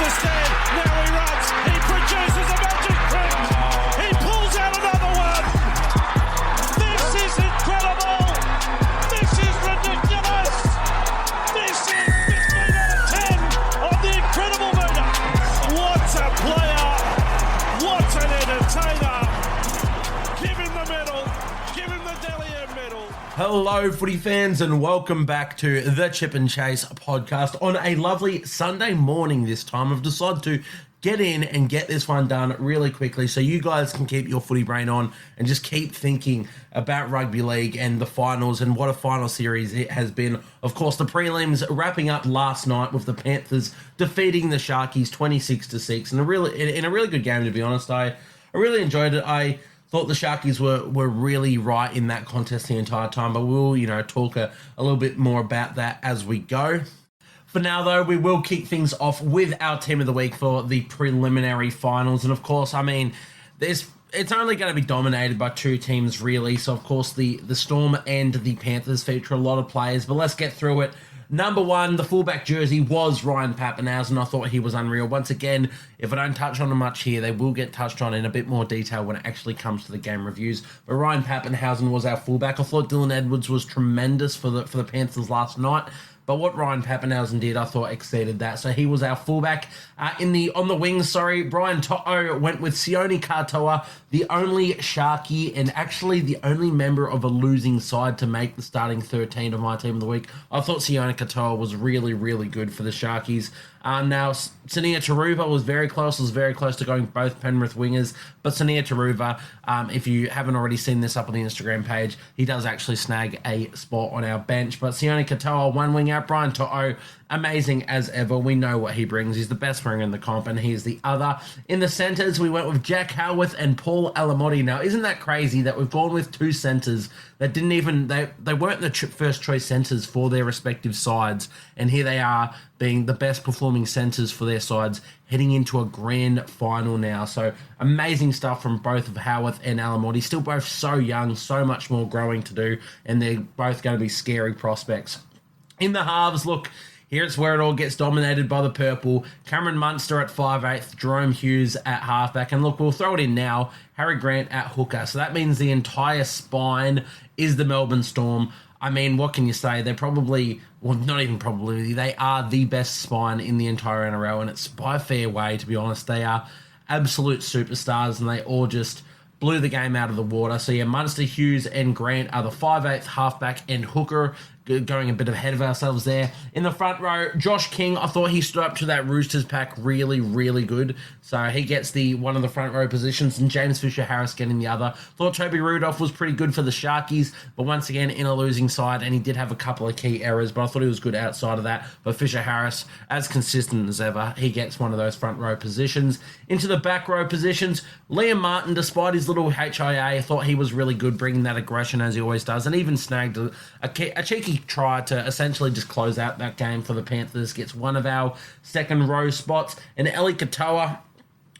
the stand. Now he runs. He produces a magic trick. He pulls out another one. This is incredible. This is ridiculous. This is 15 out of 10 on the incredible meter. What a player. What an entertainer. Give him the medal. Give him the Delier medal. Hello, footy fans, and welcome back to the Chip and Chase podcast on a lovely Sunday morning this time. I've decided to get in and get this one done really quickly so you guys can keep your footy brain on and just keep thinking about rugby league and the finals and what a final series it has been. Of course, the prelims wrapping up last night with the Panthers defeating the Sharkies 26-6 in a really good game, to be honest. I really enjoyed it. I thought the Sharkies were really right in that contest the entire time, but we'll, talk a little bit more about that as we go. For now, though, we will kick things off with our team of the week for the preliminary finals. And, of course, it's only going to be dominated by two teams, really. So, of course, the Storm and the Panthers feature a lot of players, but let's get through it. Number one, the fullback jersey was Ryan Papenhuyzen. I thought he was unreal. Once again, if I don't touch on them much here, they will get touched on in a bit more detail when it actually comes to the game reviews. But Ryan Papenhuyzen was our fullback. I thought Dylan Edwards was tremendous for the Panthers last night. But what Ryan Papenhuyzen did, I thought exceeded that. So he was our fullback. On the wings, Brian To'o went with Sione Katoa, the only Sharky and actually the only member of a losing side to make the starting 13 of my team of the week. I thought Sione Katoa was really, really good for the Sharkies. Now, Sania Taruva was very close to going both Penrith wingers, but Sania Taruva, if you haven't already seen this up on the Instagram page, he does actually snag a spot on our bench. But Sione Katoa, one wing out, Brian To'o, amazing as ever. We know what he brings. He's the best winger in the comp, and he's the other. In the centres, we went with Jack Howarth and Paul Alamotti. Now, isn't that crazy that we've gone with two centres that didn't even, they weren't the first choice centres for their respective sides, and here they are being the best performing centres for their sides heading into a grand final now. So amazing stuff from both of Howarth and Alamotti. Still both so young, so much more growing to do, and they're both going to be scary prospects. In the halves, look, here's where it all gets dominated by the purple. Cameron Munster at 5'8", Jerome Hughes at halfback. And look, we'll throw it in now, Harry Grant at hooker. So that means the entire spine is the Melbourne Storm. I mean, what can you say? They're probably, well, not even probably, they are the best spine in the entire NRL, and it's by a fair way, to be honest. They are absolute superstars, and they all just blew the game out of the water. So yeah, Munster, Hughes, and Grant are the 5'8", halfback and hooker, going a bit ahead of ourselves there. In the front row, Josh King, I thought he stood up to that Roosters pack really, really good. So he gets one of the front row positions, and James Fisher-Harris getting the other. Thought Toby Rudolph was pretty good for the Sharkies, but once again, in a losing side, and he did have a couple of key errors, but I thought he was good outside of that. But Fisher-Harris, as consistent as ever, he gets one of those front row positions. Into the back row positions, Liam Martin, despite his little HIA, I thought he was really good, bringing that aggression as he always does, and even snagged a cheeky try to essentially just close out that game for the Panthers. Gets one of our second row spots. And Eli Katoa,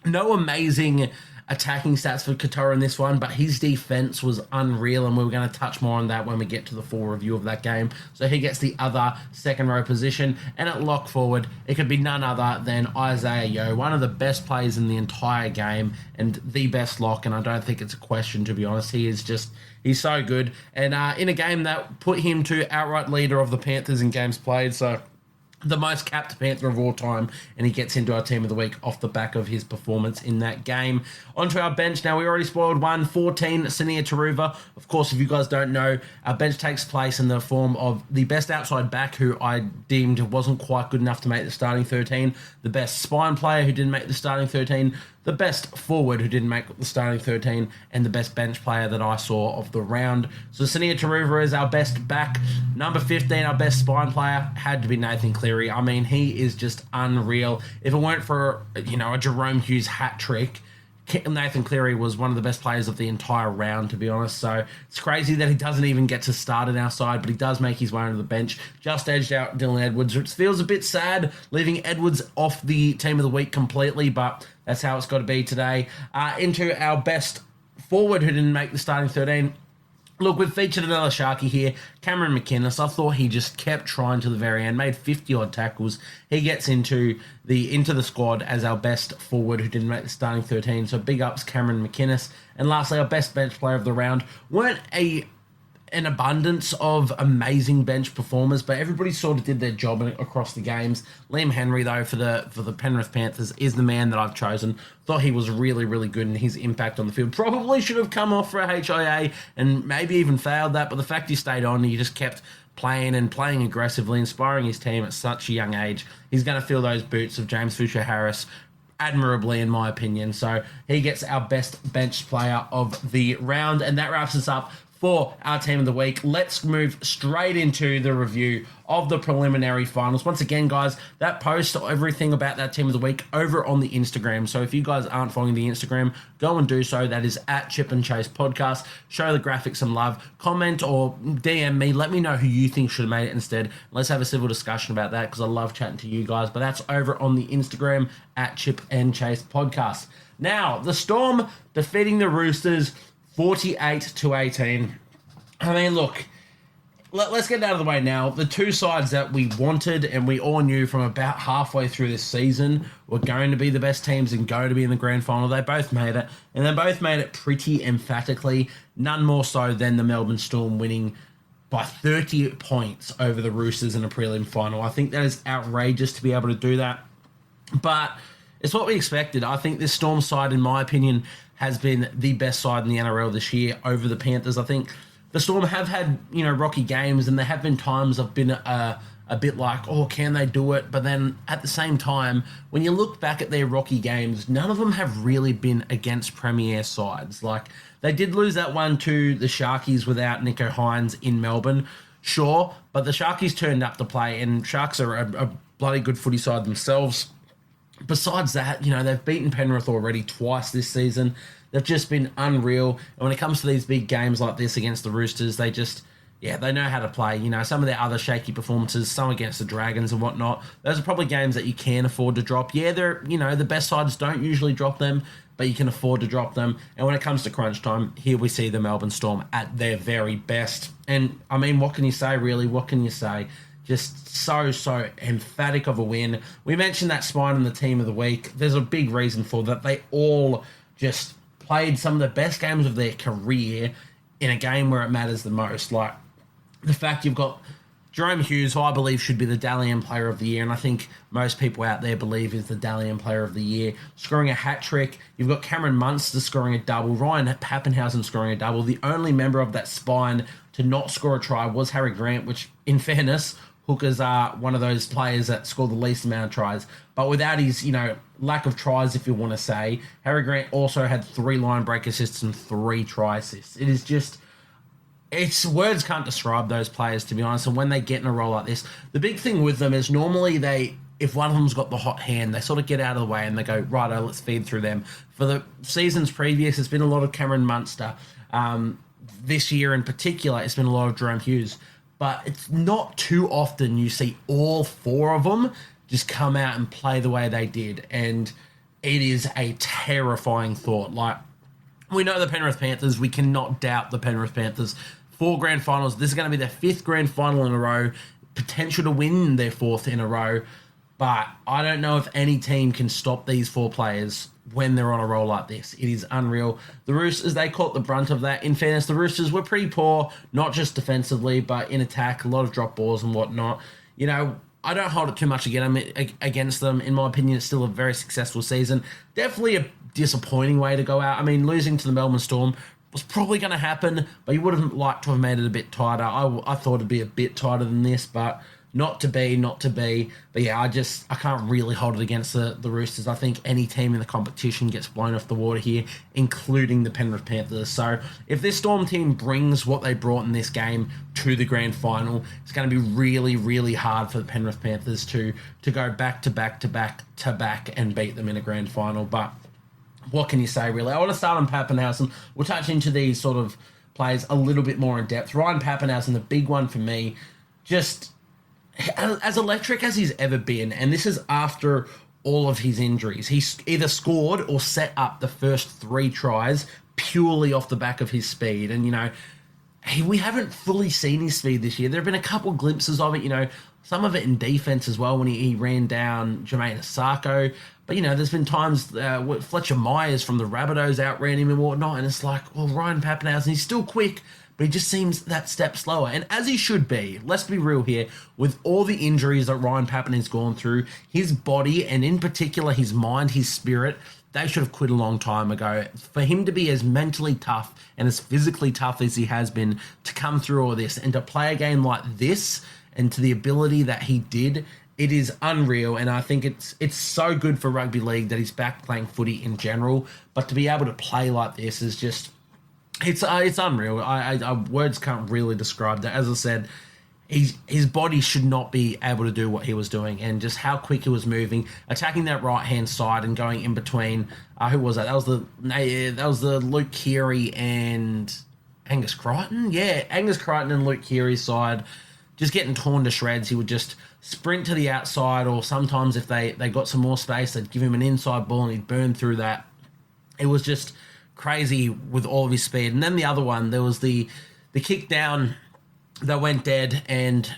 no amazing attacking stats for Katoa in this one, but his defense was unreal, and we're going to touch more on that when we get to the full review of that game. So he gets the other second row position, and at lock forward, it could be none other than Isaiah Yeo, one of the best players in the entire game and the best lock, and I don't think it's a question, to be honest. He's so good, and in a game that put him to outright leader of the Panthers in games played, so the most capped Panther of all time, and he gets into our team of the week off the back of his performance in that game. Onto our bench now. We already spoiled 14, Sania Taruva. Of course, if you guys don't know, our bench takes place in the form of the best outside back, who I deemed wasn't quite good enough to make the starting 13, the best spine player who didn't make the starting 13, the best forward who didn't make the starting 13, and the best bench player that I saw of the round. So Sania Taruva is our best back. Number 15, our best spine player, had to be Nathan Cleary. I mean, he is just unreal. If it weren't for, a Jerome Hughes hat trick, Nathan Cleary was one of the best players of the entire round, to be honest. So it's crazy that he doesn't even get to start in our side, but he does make his way onto the bench. Just edged out Dylan Edwards, which feels a bit sad, leaving Edwards off the team of the week completely, but that's how it's got to be today. Into our best forward who didn't make the starting 13, Look, we've featured another Sharky here, Cameron McInnes. I thought he just kept trying to the very end, made 50-odd tackles. He gets into the squad as our best forward who didn't make the starting 13. So big ups, Cameron McInnes. And lastly, our best bench player of the round. Weren't an abundance of amazing bench performers, but everybody sort of did their job across the games. Liam Henry, though, for the Penrith Panthers, is the man that I've chosen. Thought he was really, really good in his impact on the field. Probably should have come off for a HIA and maybe even failed that, but the fact he stayed on, he just kept playing aggressively, inspiring his team at such a young age. He's going to fill those boots of James Fisher-Harris admirably, in my opinion. So he gets our best bench player of the round, and that wraps us up for our team of the week. Let's move straight into the review of the preliminary finals. Once again, guys, that post, everything about that team of the week over on the Instagram. So if you guys aren't following the Instagram, go and do so. That is at Chip and Chase Podcast. Show the graphic some love. Comment or DM me. Let me know who you think should have made it instead. Let's have a civil discussion about that because I love chatting to you guys. But that's over on the Instagram at Chip and Chase Podcast. Now, the Storm defeating the Roosters 48-18. I mean, look, let's get out of the way now. The two sides that we wanted and we all knew from about halfway through this season were going to be the best teams and going to be in the grand final. They both made it, and they both made it pretty emphatically, none more so than the Melbourne Storm winning by 30 points over the Roosters in a prelim final. I think that is outrageous to be able to do that, but it's what we expected. I think this Storm side, in my opinion, has been the best side in the NRL this year over the Panthers. I think the Storm have had, rocky games, and there have been times I've been a bit like, oh, can they do it? But then at the same time, when you look back at their rocky games, none of them have really been against premier sides. Like, they did lose that one to the Sharkies without Nicho Hynes in Melbourne, sure, but the Sharkies turned up to play, and Sharks are a bloody good footy side themselves. Besides that, they've beaten Penrith already twice this season. They've just been unreal. And when it comes to these big games like this against the Roosters, they know how to play. Some of their other shaky performances, some against the Dragons and whatnot, those are probably games that you can afford to drop. Yeah, they're, the best sides don't usually drop them, but you can afford to drop them. And when it comes to crunch time, here we see the Melbourne Storm at their very best. And, I mean, what can you say, really? What can you say? Just so emphatic of a win. We mentioned that spine in the team of the week. There's a big reason for that. They all just played some of the best games of their career in a game where it matters the most. Like the fact you've got Jerome Hughes, who I believe should be the Dalian Player of the Year, and I think most people out there believe is the Dalian Player of the Year, scoring a hat-trick. You've got Cameron Munster scoring a double, Ryan Pappenhausen scoring a double. The only member of that spine to not score a try was Harry Grant, which, in fairness, hookers are one of those players that score the least amount of tries. But without his, lack of tries, if you want to say, Harry Grant also had 3 line break assists and 3 try assists. It is just, words can't describe those players, to be honest. And when they get in a role like this, the big thing with them is normally if one of them's got the hot hand, they sort of get out of the way and they go, righto, let's feed through them. For the seasons previous, it's been a lot of Cameron Munster. This year in particular, it's been a lot of Jerome Hughes. But it's not too often you see all 4 of them just come out and play the way they did. And it is a terrifying thought. Like, we know the Penrith Panthers. We cannot doubt the Penrith Panthers. 4 grand finals. This is going to be their 5th grand final in a row. Potential to win their 4th in a row. But I don't know if any team can stop these 4 players when they're on a roll like this. It is unreal. The Roosters, they caught the brunt of that. In fairness, the Roosters were pretty poor, not just defensively, but in attack, a lot of drop balls and whatnot. I don't hold it too much against them. In my opinion, it's still a very successful season. Definitely a disappointing way to go out. I mean, losing to the Melbourne Storm was probably going to happen, but you would have liked to have made it a bit tighter. I thought it'd be a bit tighter than this, but not to be. But yeah, I can't really hold it against the Roosters. I think any team in the competition gets blown off the water here, including the Penrith Panthers. So if this Storm team brings what they brought in this game to the grand final, it's going to be really, really hard for the Penrith Panthers to go back to back and beat them in a grand final. But what can you say, really? I want to start on Pappenhausen. We'll touch into these sort of players a little bit more in depth. Ryan Pappenhausen, the big one for me, just as electric as he's ever been, and this is after all of his injuries. He's either scored or set up the first 3 tries purely off the back of his speed. And, we haven't fully seen his speed this year. There have been a couple glimpses of it, some of it in defense as well when he ran down Jermaine Asako. But, there's been times Fletcher Myers from the Rabbitohs outran him and whatnot, and it's like, well, Ryan Papenhuyzen, he's still quick, but he just seems that step slower. And as he should be, let's be real here, with all the injuries that Ryan Papen has gone through, his body, and in particular his mind, his spirit, they should have quit a long time ago. For him to be as mentally tough and as physically tough as he has been to come through all this and to play a game like this and to the ability that he did, it is unreal. And I think it's so good for rugby league that he's back playing footy in general. But to be able to play like this is just, it's unreal. I words can't really describe that. As I said, his body should not be able to do what he was doing, and just how quick he was moving, attacking that right hand side and going in between. Who was that? That was the Luke Keary and Angus Crichton. Yeah, Angus Crichton and Luke Keary's side, just getting torn to shreds. He would just sprint to the outside, or sometimes if they got some more space, they'd give him an inside ball and he'd burn through that. It was just crazy with all of his speed. And then the other one, there was the kick down that went dead, and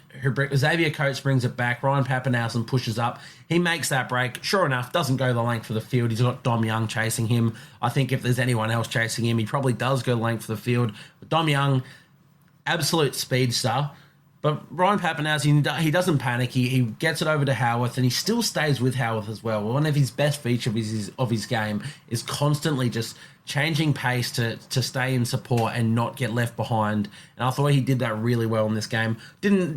Xavier Coates brings it back. Ryan Papenhuyzen pushes up. He makes that break. Sure enough, doesn't go the length for the field. He's got Dom Young chasing him. I think if there's anyone else chasing him, he probably does go the length for the field. But Dom Young, absolute speedster. But Ryan Papenhuyzen, he doesn't panic. He gets it over to Howarth, and he still stays with Howarth as well. One of his best features of his game is constantly just changing pace to stay in support and not get left behind. And I thought he did that really well in this game.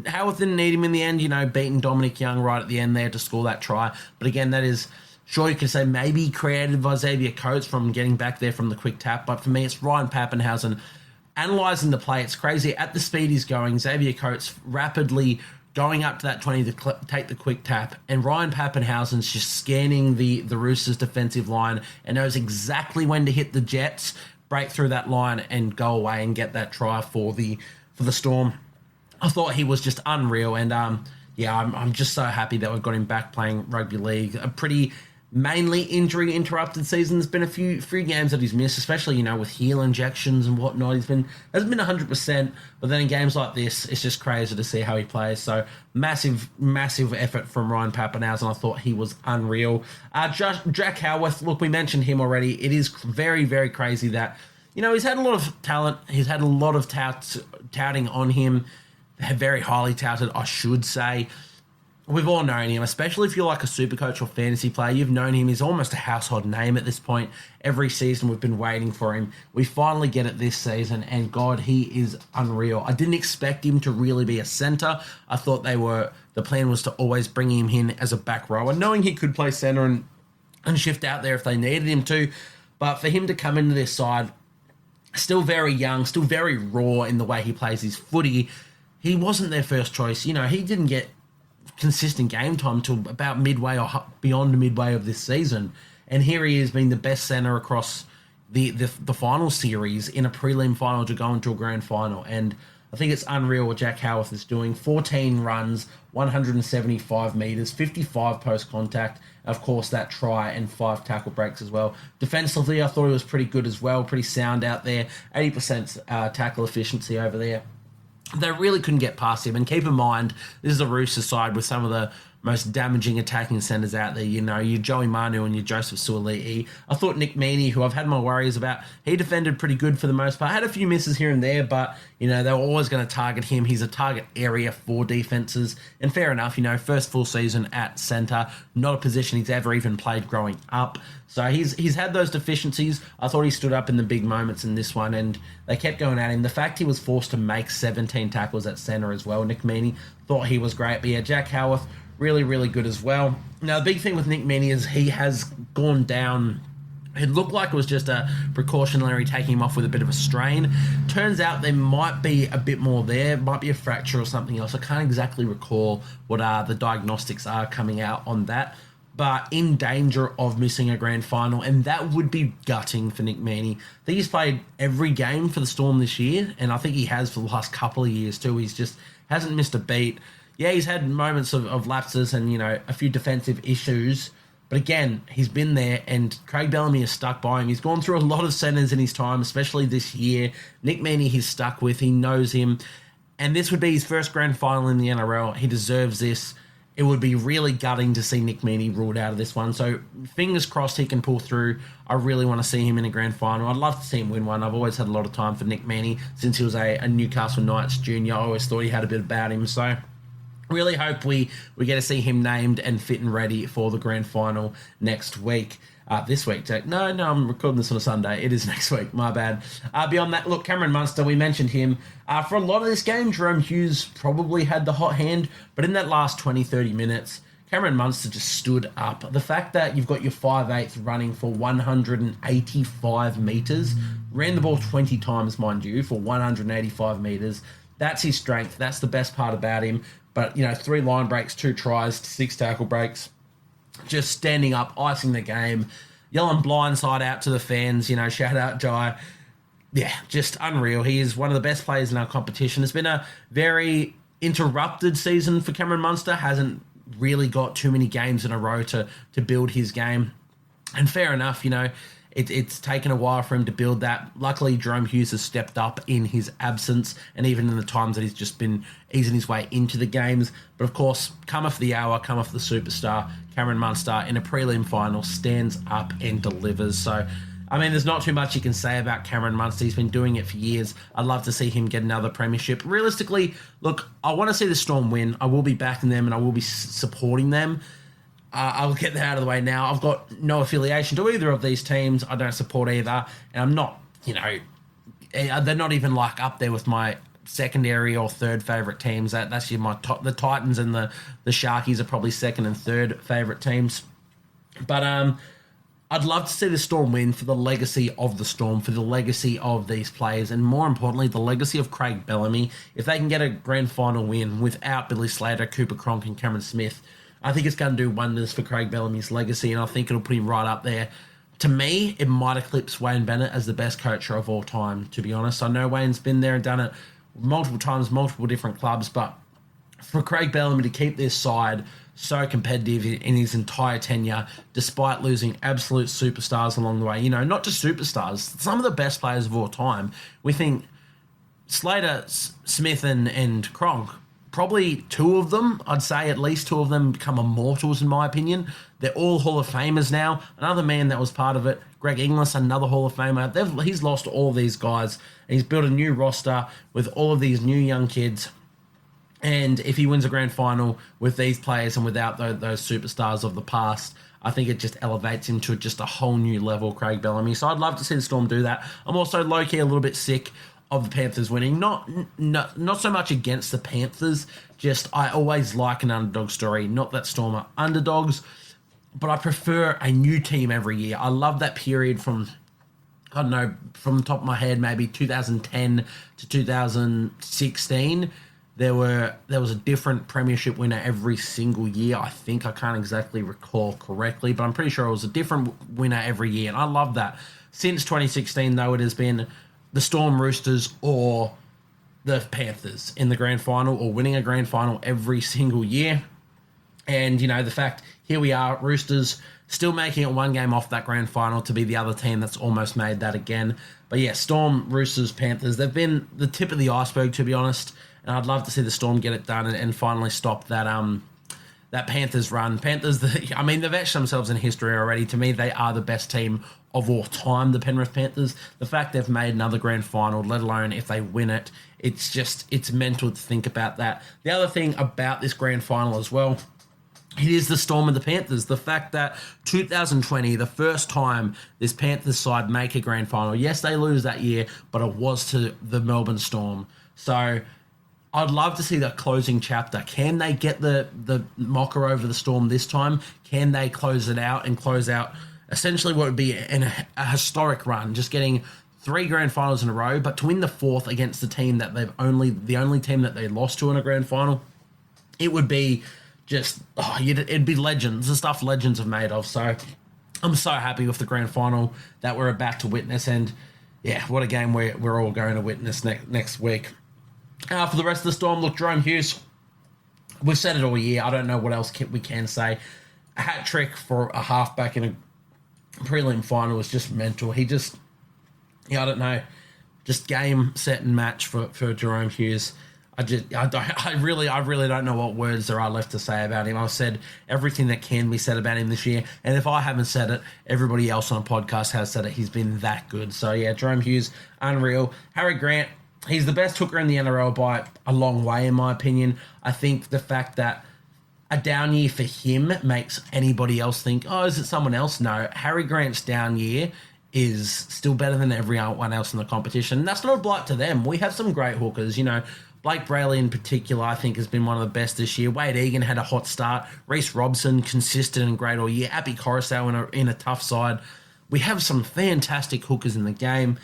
Howarth didn't need him in the end, beating Dominic Young right at the end there to score that try. But again, that is, sure, you could say maybe created by Xavier Coates from getting back there from the quick tap. But for me, it's Ryan Papenhuyzen analysing the play. It's crazy. At the speed he's going, Xavier Coates rapidly going up to that 20 to take the quick tap, and Ryan Papenhuyzen's just scanning the Roosters' defensive line and knows exactly when to hit the Jets, break through that line, and go away and get that try for the Storm. I thought he was just unreal, and I'm just so happy that we've got him back playing rugby league. A pretty mainly injury interrupted season. There's been a few games that he's missed, especially with heel injections and whatnot. Hasn't been 100%, but then in games like this, it's just crazy to see how he plays. So massive effort from Ryan Papenhuyzen. I thought he was unreal. Jack Howarth, look, we mentioned him already. It is very, very crazy that he's had a lot of talent. He's had a lot of touting on him. Very highly touted, I should say. We've all known him, especially if you're like a Supercoach or fantasy player. You've known him. He's almost a household name at this point. Every season we've been waiting for him. We finally get it this season, and God, he is unreal. I didn't expect him to really be a centre. I thought the plan was to always bring him in as a back rower, knowing he could play centre and shift out there if they needed him to. But for him to come into this side, still very young, still very raw in the way he plays his footy, he wasn't their first choice. He didn't get consistent game time till about midway or beyond midway of this season, and here he is being the best centre across the final series in a prelim final to go into a grand final. And I think it's unreal what Jack Howarth is doing. 14 runs, 175 metres, 55 post contact, of course that try, and 5 tackle breaks as well. Defensively, I thought he was pretty good as well, pretty sound out there, 80% tackle efficiency over there. They really couldn't get past him. And keep in mind, this is a Roosters side with some of the most damaging attacking centres out there. Your Joey Manu and your Joseph Suoli'i. I thought Nick Meaney, who I've had my worries about, he defended pretty good for the most part. Had a few misses here and there, but, they were always going to target him. He's a target area for defences. And fair enough, first full season at centre, not a position he's ever even played growing up. So he's had those deficiencies. I thought he stood up in the big moments in this one, and they kept going at him. The fact he was forced to make 17 tackles at centre as well, Nick Meaney, thought he was great. But yeah, Jack Howarth, really, really good as well. Now, the big thing with Nick Meaney is he has gone down. It looked like it was just a precautionary taking him off with a bit of a strain. Turns out there might be a bit more there. Might be a fracture or something else. I can't exactly recall what the diagnostics are coming out on that. But in danger of missing a grand final, and that would be gutting for Nick Meaney. I think he's played every game for the Storm this year, and I think he has for the last couple of years too. He's just hasn't missed a beat. Yeah, he's had moments of lapses and, a few defensive issues, But again, he's been there, and Craig Bellamy is stuck by him. He's gone through a lot of centres in his time, especially this year. Nick Meaney he's stuck with. He knows him. And this would be his first grand final in the NRL. He deserves this. It would be really gutting to see Nick Meaney ruled out of this one. So fingers crossed he can pull through. I really want to see him in a grand final. I'd love to see him win one. I've always had a lot of time for Nick Meaney since he was a Newcastle Knights junior. I always thought he had a bit about him. So really hope we get to see him named and fit and ready for the grand final next week. This week, Jack. No, I'm recording this on a Sunday. It is next week. My bad. Beyond that, look, Cameron Munster, we mentioned him. For a lot of this game, Jerome Hughes probably had the hot hand, but in that last 20, 30 minutes, Cameron Munster just stood up. The fact that you've got your 5'8" running for 185 metres, ran the ball 20 times, mind you, for 185 metres. That's his strength. That's the best part about him. But, 3 line breaks, 2 tries, 6 tackle breaks. Just standing up, icing the game, yelling blindside out to the fans, shout out Jai. Yeah, just unreal. He is one of the best players in our competition. It's been a very interrupted season for Cameron Munster. Hasn't really got too many games in a row to build his game. And fair enough, it's taken a while for him to build that. Luckily, Jerome Hughes has stepped up in his absence and even in the times that he's just been easing his way into the games. But of course, come off the hour, come off the superstar, Cameron Munster in a prelim final stands up and delivers. So, there's not too much you can say about Cameron Munster. He's been doing it for years. I'd love to see him get another premiership. Realistically, look, I want to see the Storm win. I will be backing them and I will be supporting them. I'll get that out of the way now. I've got no affiliation to either of these teams. I don't support either. And I'm not, they're not even up there with my secondary or third favourite teams. That's the Titans and the Sharkies are probably second and third favourite teams. But I'd love to see the Storm win for the legacy of the Storm, for the legacy of these players, and more importantly, the legacy of Craig Bellamy. If they can get a grand final win without Billy Slater, Cooper Cronk and Cameron Smith, I think it's going to do wonders for Craig Bellamy's legacy, and I think it'll put him right up there. To me, it might eclipse Wayne Bennett as the best coacher of all time, to be honest. I know Wayne's been there and done it multiple times, multiple different clubs, but for Craig Bellamy to keep this side so competitive in his entire tenure, despite losing absolute superstars along the way, not just superstars, some of the best players of all time. We think Slater, Smith and Cronk, probably 2 of them, I'd say at least 2 of them become immortals in my opinion. They're all Hall of Famers now. Another man that was part of it, Greg Inglis, another Hall of Famer. He's lost all these guys. And he's built a new roster with all of these new young kids. And if he wins a grand final with these players and without those superstars of the past, I think it just elevates him to just a whole new level, Craig Bellamy. So I'd love to see the Storm do that. I'm also low-key a little bit sick of the Panthers winning. Not so much against the Panthers, just I always like an underdog story. Not that Storm are underdogs, but I prefer a new team every year. I love that period from, I don't know, from the top of my head, maybe 2010 to 2016. There was a different premiership winner every single year. I can't exactly recall correctly, but I'm pretty sure it was a different winner every year, and I love that. Since 2016, though, it has been the Storm, Roosters, or the Panthers in the grand final, or winning a grand final every single year. And, the fact, here we are, Roosters still making it 1 game off that grand final to be the other team that's almost made that again. But yeah, Storm, Roosters, Panthers, they've been the tip of the iceberg, to be honest. And I'd love to see the Storm get it done and finally stop that Panthers run. Panthers, they've etched themselves in history already. To me, they are the best team of all time, the Penrith Panthers. The fact they've made another grand final, let alone if they win it, it's mental to think about that. The other thing about this grand final as well, it is the Storm and the Panthers. The fact that 2020, the first time this Panthers side make a grand final, yes, they lose that year, but it was to the Melbourne Storm. So I'd love to see that closing chapter. Can they get the mocker over the Storm this time? Can they close it out and close out essentially what would be a historic run, just getting 3 grand finals in a row, but to win the 4th against the team that the only team that they lost to in a grand final, it would be just, it'd be legends, the stuff legends have made of. So I'm so happy with the grand final that we're about to witness, and yeah, what a game we're all going to witness next week. For the rest of the Storm, look, Jerome Hughes, we've said it all year. I don't know what else we can say. a hat trick for a halfback in a prelim final was just mental. He just, I don't know, just game, set, and match for Jerome Hughes. I really don't know what words there are left to say about him. I've said everything that can be said about him this year, and if I haven't said it, everybody else on the podcast has said it. He's been that good. So yeah, Jerome Hughes, unreal. Harry Grant, he's the best hooker in the NRL by a long way, in my opinion. I think the fact that a down year for him makes anybody else think, oh, is it someone else? No, Harry Grant's down year is still better than everyone else in the competition. And that's not a blight to them. We have some great hookers, Blake Brayley in particular, I think, has been one of the best this year. Wade Egan had a hot start. Reece Robson, consistent and great all year. Abby Coruscant in a tough side. We have some fantastic hookers in the game,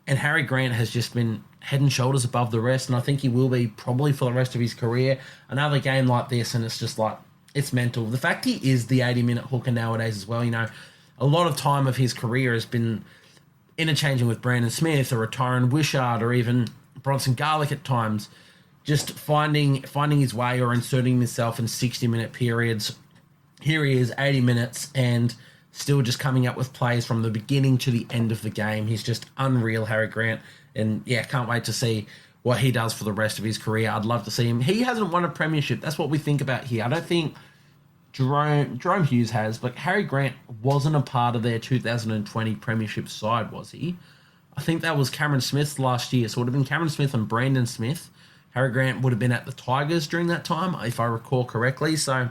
and Harry Grant has just been head and shoulders above the rest, and I think he will be probably for the rest of his career. Another game like this, and it's just like, it's mental. The fact he is the 80-minute hooker nowadays as well, a lot of time of his career has been interchanging with Brandon Smith or Tyron Wishart or even Bronson Garlick at times, just finding his way or inserting himself in 60-minute periods. Here he is, 80 minutes, and still just coming up with plays from the beginning to the end of the game. He's just unreal, Harry Grant. And yeah, can't wait to see what he does for the rest of his career. I'd love to see him. He hasn't won a premiership. That's what we think about here. I don't think Jerome Hughes has, but Harry Grant wasn't a part of their 2020 premiership side, was he? I think that was Cameron Smith last year. So it would have been Cameron Smith and Brandon Smith. Harry Grant would have been at the Tigers during that time, if I recall correctly. So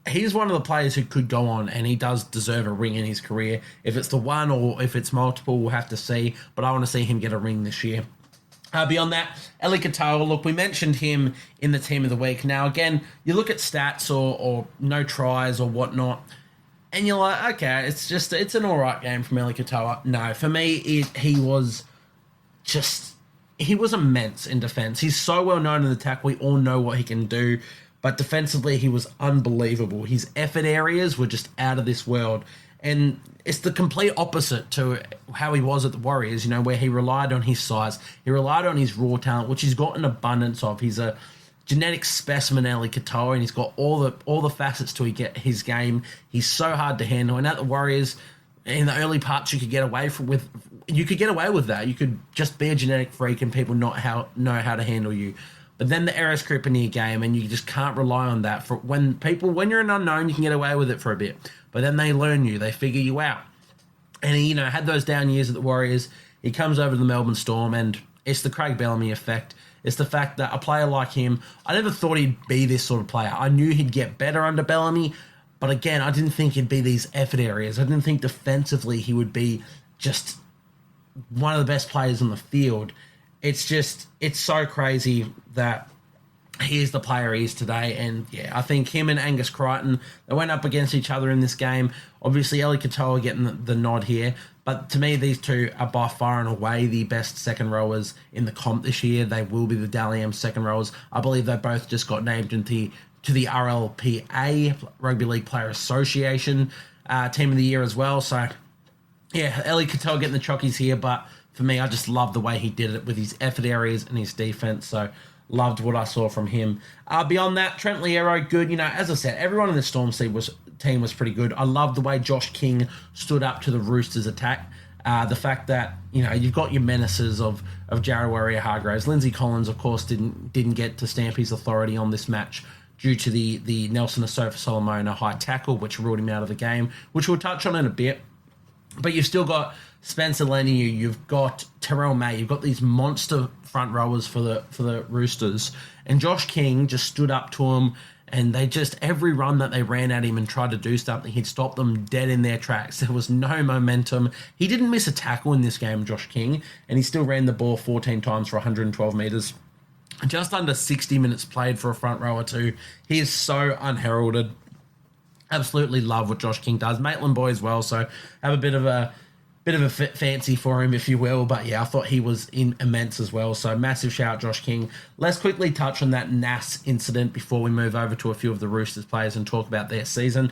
he's one of the players who could go on, and he does deserve a ring in his career. If it's the one or if it's multiple, we'll have to see. But I want to see him get a ring this year. Beyond that, Eli Katoa, look, we mentioned him in the team of the week. Now, again, you look at stats or no tries or whatnot, and you're like, okay, it's an all right game from Eli Katoa. No, for me, he was immense in defense. He's so well known in attack. We all know what he can do. But defensively, he was unbelievable. His effort areas were just out of this world. And it's the complete opposite to how he was at the Warriors, where he relied on his size. He relied on his raw talent, which he's got an abundance of. He's a genetic specimen, Eli Katoa, and he's got all the facets to his game. He's so hard to handle. And at the Warriors, in the early parts, you could get away with that. You could just be a genetic freak and people know how to handle you. But then the errors creep into your game, and you just can't rely on that. For when you're an unknown, you can get away with it for a bit. But then they learn you, they figure you out. And he, had those down years at the Warriors. He comes over to the Melbourne Storm, and it's the Craig Bellamy effect. It's the fact that a player like him, I never thought he'd be this sort of player. I knew he'd get better under Bellamy, but again, I didn't think he'd be these effort areas. I didn't think defensively he would be just one of the best players on the field. It's so crazy that he is the player he is today. And yeah, I think him and Angus Crichton, they went up against each other in this game. Obviously, Eli Katoa getting the nod here. But to me, these two are by far and away the best second rowers in the comp this year. They will be the Dally M second rowers. I believe they both just got named to the RLPA, Rugby League Player Association, Team of the Year as well. So yeah, Eli Katoa getting the chockies here, but for me, I just love the way he did it with his effort areas and his defense. So loved what I saw from him. Beyond that, Trent Liero, good. As I said, everyone in the Storm team was pretty good. I love the way Josh King stood up to the Roosters' attack. The fact that, you've got your menaces of Jared Warrior-Hargraves. Lindsay Collins, of course, didn't get to stamp his authority on this match due to the Nelson Asofa-Solomona high tackle, which ruled him out of the game, which we'll touch on in a bit. But you've still got Spencer Leniu, you've got Terrell May, you've got these monster front rowers for the Roosters, and Josh King just stood up to him, and they just, every run that they ran at him and tried to do something, he'd stop them dead in their tracks. There was no momentum. He didn't miss a tackle in this game, Josh King, and he still ran the ball 14 times for 112 metres. Just under 60 minutes played for a front rower too. He is so unheralded. Absolutely love what Josh King does. Maitland boy as well, so have a bit of a fancy for him, if you will. But yeah, I thought he was immense as well. So massive shout out, Josh King. Let's quickly touch on that NAS incident before we move over to a few of the Roosters players and talk about their season.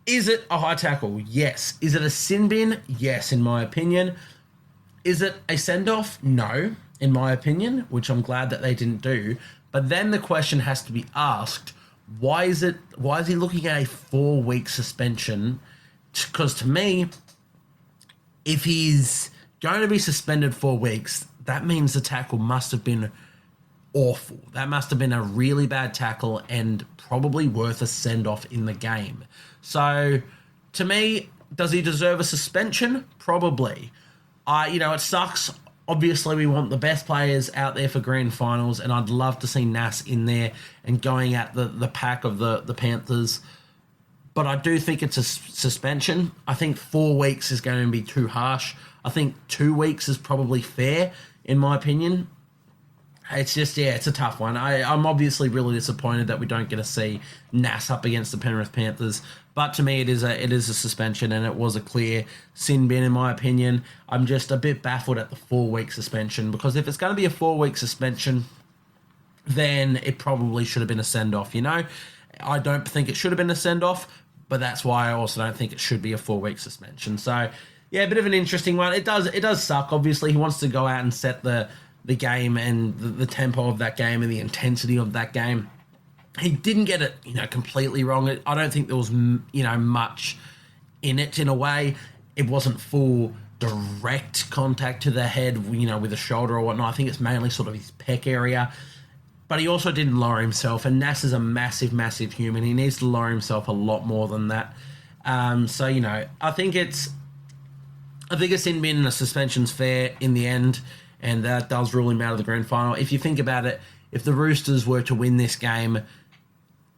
Is it a high tackle? Yes. Is it a sin bin? Yes, in my opinion. Is it a send-off? No, in my opinion, which I'm glad that they didn't do. But then the question has to be asked, why is he looking at a 4-week suspension? Because to me, if he's going to be suspended 4 weeks, that means the tackle must have been awful. That must have been a really bad tackle and probably worth a send-off in the game. So, to me, does he deserve a suspension? Probably. It sucks. Obviously, we want the best players out there for grand finals, and I'd love to see Nas in there and going at the pack of the Panthers. But I do think it's a suspension. I think 4 weeks is going to be too harsh. I think 2 weeks is probably fair, in my opinion. It's just, it's a tough one. I'm obviously really disappointed that we don't get to see Nas up against the Penrith Panthers. But to me, it is a suspension, and it was a clear sin bin, in my opinion. I'm just a bit baffled at the 4-week suspension, because if it's going to be a 4-week suspension, then it probably should have been a send-off, I don't think it should have been a send-off, but that's why I also don't think it should be a 4-week suspension. So, yeah, a bit of an interesting one. It does suck. Obviously, he wants to go out and set the game and the tempo of that game and the intensity of that game. He didn't get it, completely wrong. I don't think there was, much in it in a way. It wasn't full direct contact to the head, with the shoulder or whatnot. I think it's mainly sort of his pec area. But he also didn't lower himself, and Nas is a massive, massive human. He needs to lower himself a lot more than that. So, I think a sin bin and a suspension's fair in the end, and that does rule him out of the grand final. If you think about it, if the Roosters were to win this game,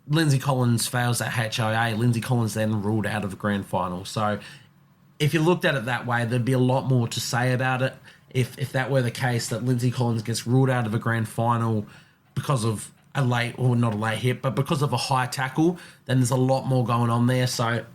Lindsay Collins fails that HIA, Lindsay Collins then ruled out of the grand final. So if you looked at it that way, there'd be a lot more to say about it. If that were the case, that Lindsay Collins gets ruled out of a grand final because of a late, or not a late hit, but because of a high tackle, then there's a lot more going on there. So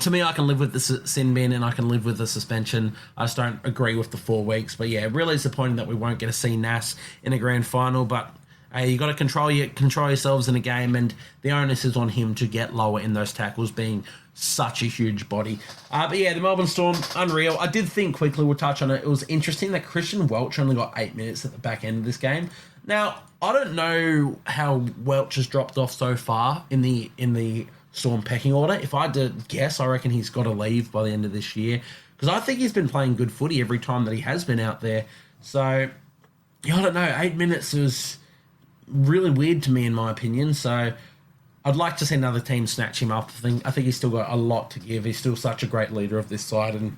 to me, I can live with the sin bin and I can live with the suspension. I just don't agree with the 4 weeks. But yeah, really disappointing that we won't get to see Nas in a grand final. But you got to control yourselves in a game, and the onus is on him to get lower in those tackles, being such a huge body. But yeah, the Melbourne Storm, unreal. I did think quickly, we'll touch on it. It was interesting that Christian Welch only got 8 minutes at the back end of this game. Now, I don't know how Welch has dropped off so far in the Storm pecking order. If I had to guess, I reckon he's got to leave by the end of this year, because I think he's been playing good footy every time that he has been out there. So, yeah, I don't know. 8 minutes was really weird to me, in my opinion. So, I'd like to see another team snatch him up. I think he's still got a lot to give. He's still such a great leader of this side, and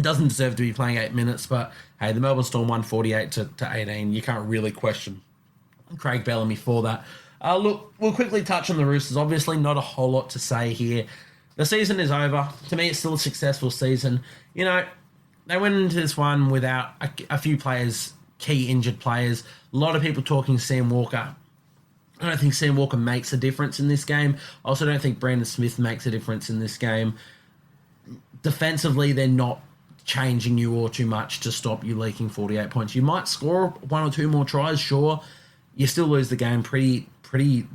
doesn't deserve to be playing 8 minutes. But hey, the Melbourne Storm won 48 to 18. You can't really question Craig Bellamy for that. Look, we'll quickly touch on the Roosters. Obviously, not a whole lot to say here. The season is over. To me, it's still a successful season. They went into this one without a few players, key injured players. A lot of people talking Sam Walker. I don't think Sam Walker makes a difference in this game. I also don't think Brandon Smith makes a difference in this game. Defensively, they're not changing you all too much to stop you leaking 48 points. You might score 1 or 2 more tries, sure. You still lose the game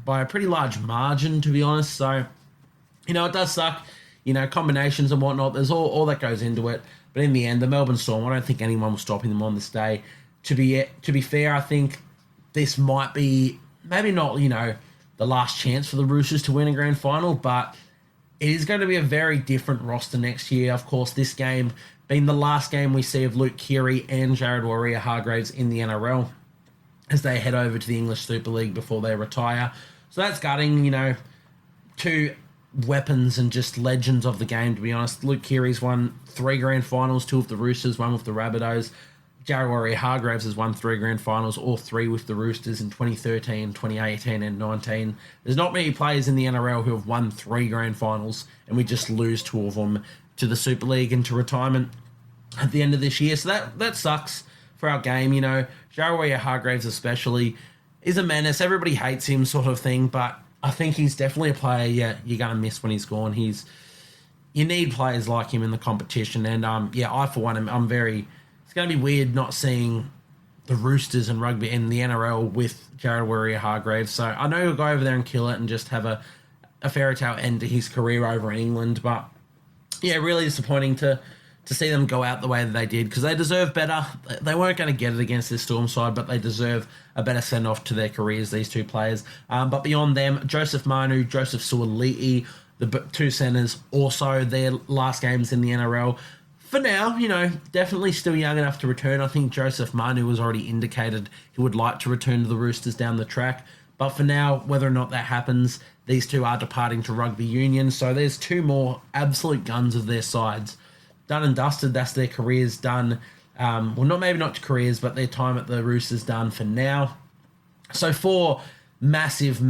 by a pretty large margin, to be honest. So, it does suck. Combinations and whatnot. There's all that goes into it. But in the end, the Melbourne Storm, I don't think anyone was stopping them on this day. To be fair, I think this might be maybe not, the last chance for the Roosters to win a grand final, but it is going to be a very different roster next year. Of course, this game being the last game we see of Luke Keary and Jared Warrior-Hargreaves in the NRL as they head over to the English Super League before they retire. So that's gutting, 2 weapons and just legends of the game, to be honest. Luke Keary's won 3 grand finals, 2 with the Roosters, 1 with the Rabbitohs. Jared Warrior-Hargreaves has won 3 grand finals, all 3 with the Roosters in 2013, 2018 and 19. There's not many players in the NRL who have won 3 grand finals, and we just lose 2 of them to the Super League and to retirement at the end of this year. So that sucks for our game, Jared Warrior-Hargreaves especially is a menace. Everybody hates him, sort of thing, but I think he's definitely a player you're going to miss when he's gone. You need players like him in the competition, and I for one, I'm very... It's going to be weird not seeing the Roosters and rugby in the NRL with Jared Warrior-Hargreaves. So I know he'll go over there and kill it and just have a fairy tale end to his career over in England. But yeah, really disappointing to to see them go out the way that they did, because they deserve better. They weren't going to get it against this Storm side, but they deserve a better send-off to their careers, these two players. But beyond them, Joseph Manu, Joseph Suoli'i, the two centres, also their last games in the NRL. For now, definitely still young enough to return. I think Joseph Manu has already indicated he would like to return to the Roosters down the track. But for now, whether or not that happens, these two are departing to rugby union. So there's two more absolute guns of their sides. Done and dusted, that's their careers done. Maybe not careers, but their time at the Roosters done for now. So four massive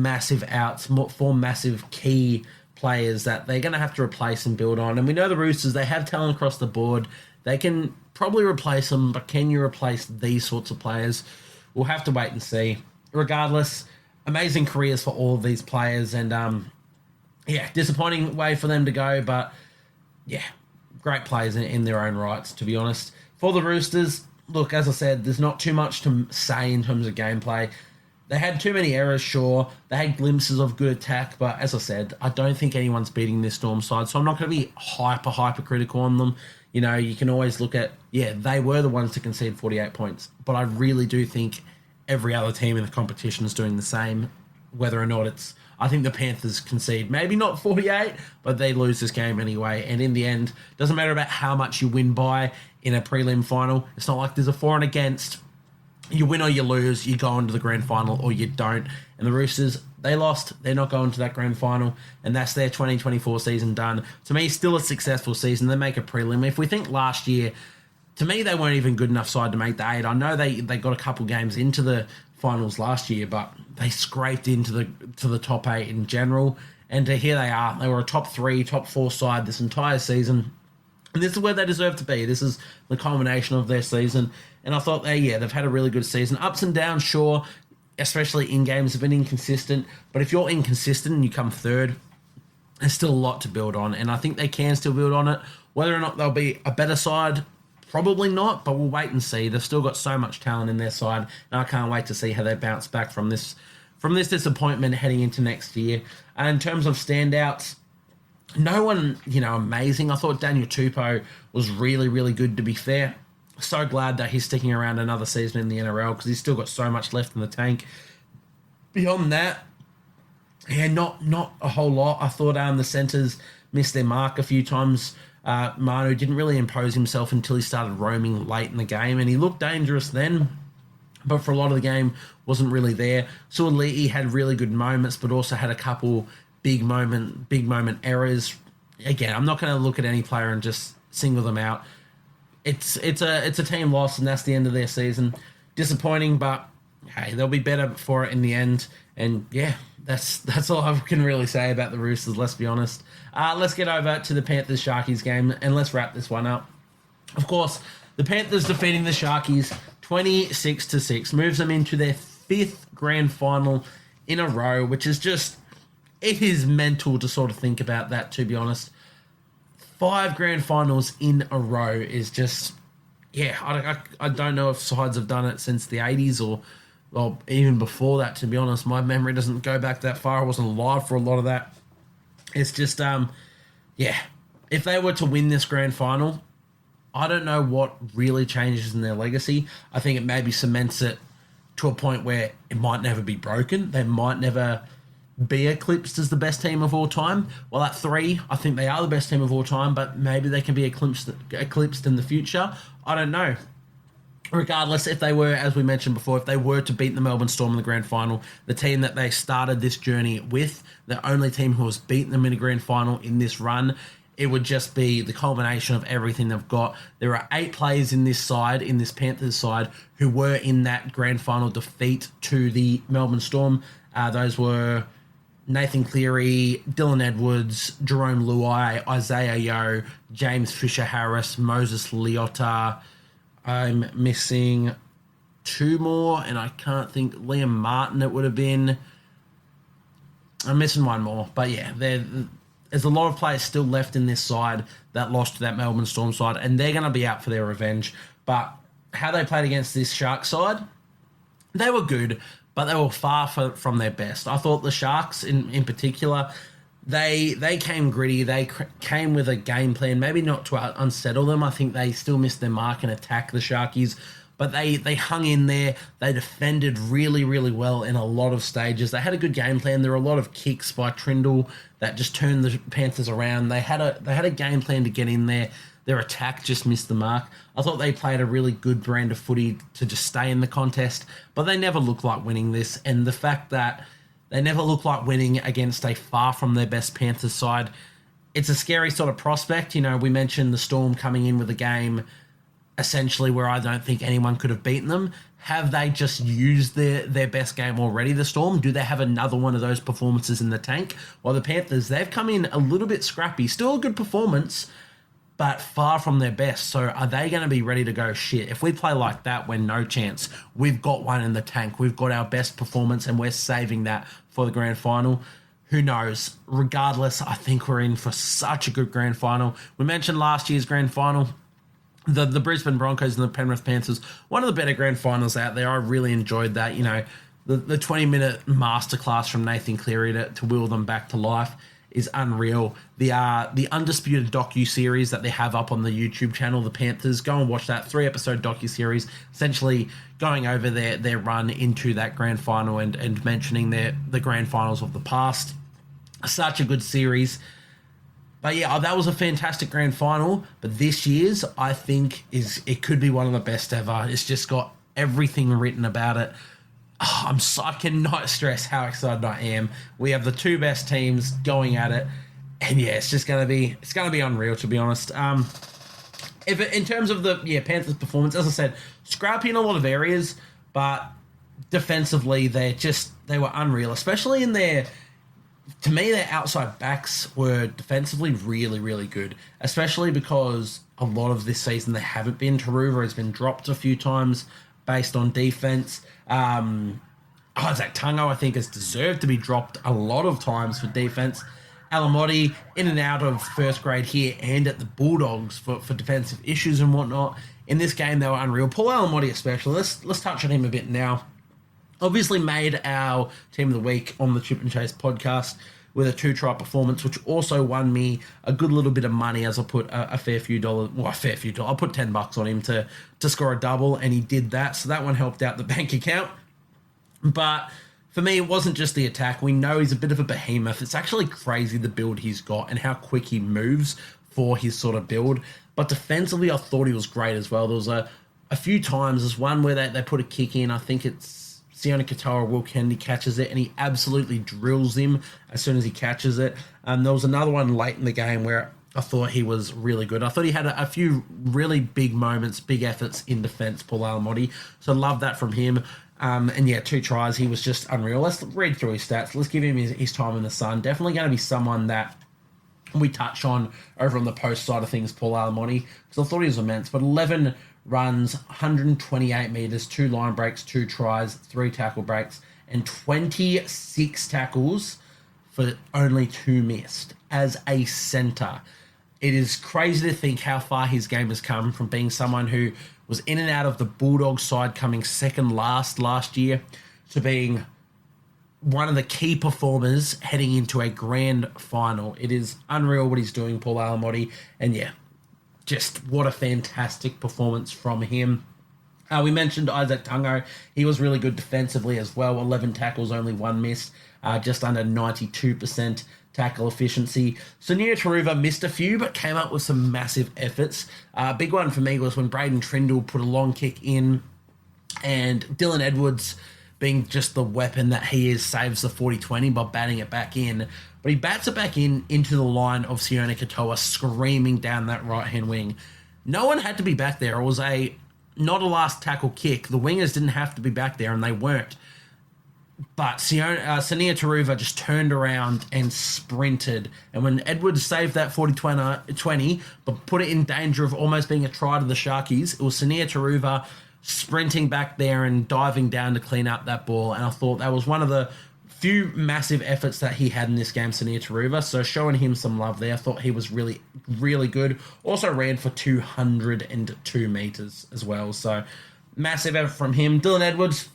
outs, four massive key players that they're going to have to replace and build on. And we know the Roosters, they have talent across the board. They can probably replace them, but can you replace these sorts of players? We'll have to wait and see. Regardless, amazing careers for all of these players. And, disappointing way for them to go, but, great players in their own rights, to be honest. For the Roosters, look, as I said, there's not too much to say in terms of gameplay. They had too many errors, sure. They had glimpses of good attack, but as I said, I don't think anyone's beating this Storm side, so I'm not going to be hyper critical on them. You can always look at, they were the ones to concede 48 points, but I really do think every other team in the competition is doing the same, whether or not it's... I think the Panthers concede maybe not 48, but they lose this game anyway. And in the end, doesn't matter about how much you win by in a prelim final. It's not like there's a for and against. You win or you lose, you go into the grand final or you don't. And the Roosters, they lost. They're not going to that grand final. And that's their 2024 season done. To me, still a successful season. They make a prelim. If we think last year, to me, they weren't even good enough side to make the 8. I know they got a couple games into the finals last year, but they scraped into the top 8 in general. And here they are. They were a top 3, top 4 side this entire season. And this is where they deserve to be. This is the culmination of their season. And I thought, they've had a really good season. Ups and downs, sure, especially in games have been inconsistent. But if you're inconsistent and you come third, there's still a lot to build on. And I think they can still build on it. Whether or not they'll be a better side, probably not, but we'll wait and see. They've still got so much talent in their side, and I can't wait to see how they bounce back from this disappointment heading into next year. And in terms of standouts, no one, amazing. I thought Daniel Tupou was really, really good, to be fair. So glad that he's sticking around another season in the NRL because he's still got so much left in the tank. Beyond that, not a whole lot. I thought the centres missed their mark a few times. Manu didn't really impose himself until he started roaming late in the game, and he looked dangerous then, but for a lot of the game wasn't really there. Suoli'i had really good moments, but also had a couple big moment errors. Again, I'm not going to look at any player and just single them out. It's a team loss, and that's the end of their season. Disappointing, but hey, they'll be better for it in the end. And that's all I can really say about the Roosters, let's be honest. Let's get over to the Panthers-Sharkies game, and let's wrap this one up. Of course, the Panthers defeating the Sharkies 26-6, moves them into their 5th grand final in a row, which is just... It is mental to sort of think about that, to be honest. 5 grand finals in a row is just... I don't know if sides have done it since the 80s or even before that, to be honest. My memory doesn't go back that far. I wasn't alive for a lot of that. It's just, if they were to win this grand final, I don't know what really changes in their legacy. I think it maybe cements it to a point where it might never be broken. They might never be eclipsed as the best team of all time. Well, at 3, I think they are the best team of all time, but maybe they can be eclipsed in the future. I don't know. Regardless, if they were, as we mentioned before, if they were to beat the Melbourne Storm in the grand final, the team that they started this journey with, the only team who has beaten them in a grand final in this run, it would just be the culmination of everything they've got. There are 8 players in this side, in this Panthers side, who were in that grand final defeat to the Melbourne Storm. Those were Nathan Cleary, Dylan Edwards, Jerome Luai, Isaiah Yeo, James Fisher-Harris, Moses Leota. I'm missing 2 more, and I can't think. Liam Martin, it would have been. I'm missing 1 more. But there's a lot of players still left in this side that lost to that Melbourne Storm side, and they're going to be out for their revenge. But how they played against this Sharks side, they were good, but they were far from their best. I thought the Sharks, in particular, They came gritty. They came with a game plan, maybe not to unsettle them. I think they still missed their mark and attack the Sharkies, but they hung in there. They defended really, really well in a lot of stages. They had a good game plan. There were a lot of kicks by Trindle that just turned the Panthers around. They had a game plan to get in there. Their attack just missed the mark. I thought they played a really good brand of footy to just stay in the contest, but they never looked like winning this. And the fact that they never looked like winning against a far from their best Panthers side, it's a scary sort of prospect. You know, we mentioned the Storm coming in with a game essentially where I don't think anyone could have beaten them. Have they just used their best game already, the Storm? Do they have another one of those performances in the tank? Well, the Panthers, they've come in a little bit scrappy. Still a good performance, but far from their best. So are they going to be ready to go, shit, if we play like that, we're no chance. We've got one in the tank. We've got our best performance and we're saving that for the grand final. Who knows? Regardless, I think we're in for such a good grand final. We mentioned last year's grand final. The Brisbane Broncos and the Penrith Panthers, one of the better grand finals out there. I really enjoyed that. You know, the 20-minute masterclass from Nathan Cleary to will them back to life is unreal. The Undisputed docu-series that they have up on the YouTube channel, the Panthers, go and watch that 3-episode docu-series, essentially going over their run into that grand final and mentioning the grand finals of the past. Such a good series. But yeah, that was a fantastic grand final. But this year's, I think, it could be one of the best ever. It's just got everything written about it. Oh, I cannot stress how excited I am. We have the two best teams going at it, and yeah, it's gonna be unreal, to be honest. In terms of the Panthers' performance, as I said, scrappy in a lot of areas, but defensively they were unreal, especially in their. To me, their outside backs were defensively really, really good, especially because a lot of this season they haven't been. Taruva has been dropped a few times based on defense. Isaac Tungo, I think, has deserved to be dropped a lot of times for defense. Alamotti in and out of first grade here and at the Bulldogs for defensive issues and whatnot. In this game, they were unreal. Paul Alamotti especially. Let's touch on him a bit now. Obviously made our Team of the Week on the Chip and Chase podcast with a 2-try performance, which also won me a good little bit of money as I put a fair few dollars. I put $10 on him to score a double, and he did that. So that one helped out the bank account. But for me, it wasn't just the attack. We know he's a bit of a behemoth. It's actually crazy the build he's got and how quick he moves for his sort of build. But defensively, I thought he was great as well. There was a few times. There's one where they put a kick in. I think it's Sione Katoa, Will Kennedy catches it, and he absolutely drills him as soon as he catches it. There was another one late in the game where I thought he was really good. I thought he had a few really big moments, big efforts in defence, Paul Alamotti. So love that from him. And yeah, 2 tries. He was just unreal. Let's read through his stats. Let's give him his time in the sun. Definitely going to be someone that we touch on over on the post side of things, Paul Alamotti, because I thought he was immense. But 11 runs, 128 metres, 2 line breaks, 2 tries, 3 tackle breaks, and 26 tackles for only 2 missed as a centre. It is crazy to think how far his game has come from being someone who was in and out of the Bulldogs side, coming second last year, to being one of the key performers heading into a grand final. It is unreal what he's doing, Paul Alamotti, and yeah, just what a fantastic performance from him. We mentioned Isaac Tungo. He was really good defensively as well. 11 tackles, only 1 miss. Just under 92% tackle efficiency. Sonia Taruva missed a few, but came up with some massive efforts. Big one for me was when Braden Trindle put a long kick in, and Dylan Edwards, being just the weapon that he is, saves the 40-20 by batting it back in. But he bats it back into the line of Sione Katoa, screaming down that right-hand wing. No one had to be back there. It was not a last tackle kick. The wingers didn't have to be back there, and they weren't. But Sonia Taruva just turned around and sprinted. And when Edwards saved that 40-20, but put it in danger of almost being a try to the Sharkies, it was Sonia Taruva sprinting back there and diving down to clean up that ball. And I thought that was one of the few massive efforts that he had in this game, Sonia Taruva. So showing him some love there. I thought he was really, really good. Also ran for 202 metres as well. So massive effort from him. Dylan Edwards,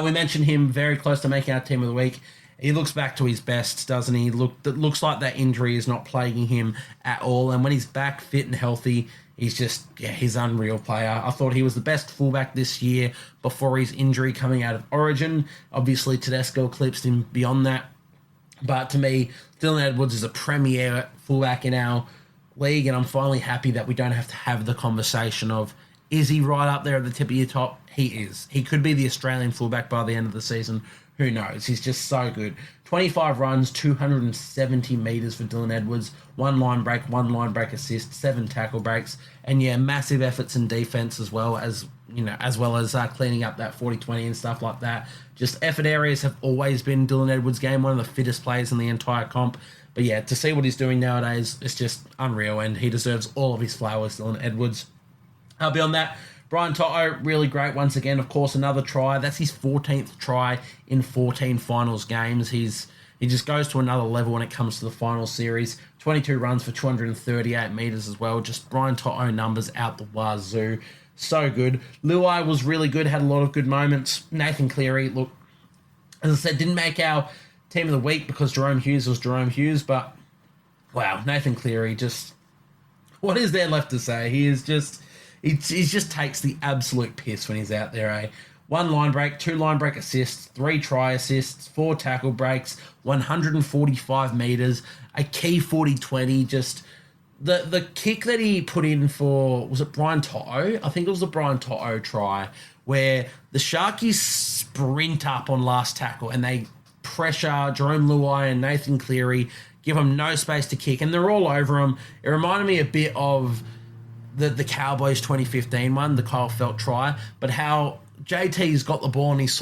we mentioned him very close to making our Team of the Week. he looks back to his best, doesn't he? It looks like that injury is not plaguing him at all. And when he's back fit and healthy, he's an unreal player. I thought he was the best fullback this year before his injury coming out of Origin. Obviously, Tedesco eclipsed him beyond that. But to me, Dylan Edwards is a premier fullback in our league, and I'm finally happy that we don't have to have the conversation of, is he right up there at the tip of your top? He is. He could be the Australian fullback by the end of the season. Who knows? He's just so good. 25 runs, 270 metres for Dylan Edwards, 1 line break assist, 7 tackle breaks, and yeah, massive efforts in defence as well as cleaning up that 40-20 and stuff like that. Just effort areas have always been Dylan Edwards' game, one of the fittest players in the entire comp. But yeah, to see what he's doing nowadays, it's just unreal, and he deserves all of his flowers, Dylan Edwards. Beyond that, Brian Toto, really great once again. Of course, another try. That's his 14th try in 14 finals games. He just goes to another level when it comes to the final series. 22 runs for 238 metres as well. Just Brian Toto numbers out the wazoo. So good. Luai was really good, had a lot of good moments. Nathan Cleary, look, as I said, didn't make our team of the week because Jerome Hughes was Jerome Hughes, but wow, Nathan Cleary, just what is there left to say? He just takes the absolute piss when he's out there, eh? 1 line break, 2 line break assists, 3 try assists, 4 tackle breaks, 145 metres, a key 40-20, just the kick that he put in for, was it Brian Toto? I think it was the Brian Toto try, where the Sharkies sprint up on last tackle and they pressure Jerome Luai and Nathan Cleary, give them no space to kick, and they're all over him. It reminded me a bit of the Cowboys 2015 one, the Kyle Felt try, but how JT's got the ball and he's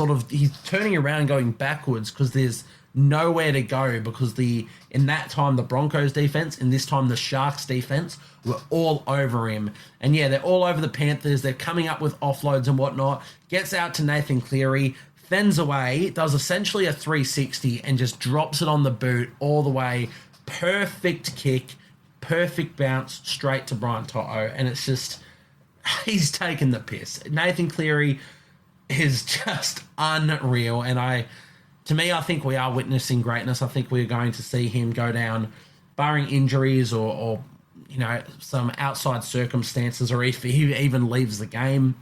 turning around and going backwards because there's nowhere to go, because in that time the Broncos defense, and this time the Sharks defense were all over him. And yeah, they're all over the Panthers. They're coming up with offloads and whatnot. Gets out to Nathan Cleary, fends away, does essentially a 360 and just drops it on the boot all the way. Perfect kick, perfect bounce straight to Brian Toto, and it's just, he's taken the piss. Nathan Cleary is just unreal, and I think we are witnessing greatness. I think we're going to see him go down, barring injuries or some outside circumstances, or if he even leaves the game.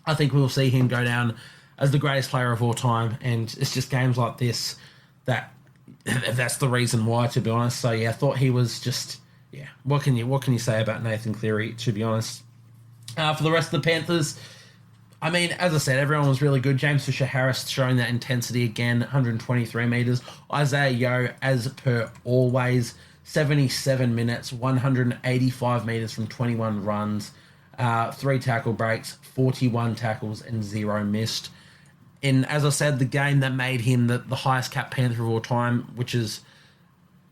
I think we'll see him go down as the greatest player of all time, and it's just games like this that's the reason why, to be honest. So yeah, I thought he was just, yeah. What can you say about Nathan Cleary, to be honest? For the rest of the Panthers, I mean, as I said, everyone was really good. James Fisher-Harris showing that intensity again, 123 metres. Isaiah Yeo, as per always, 77 minutes, 185 metres from 21 runs, 3 tackle breaks, 41 tackles and 0 missed. And as I said, the game that made him the highest cap Panther of all time, which is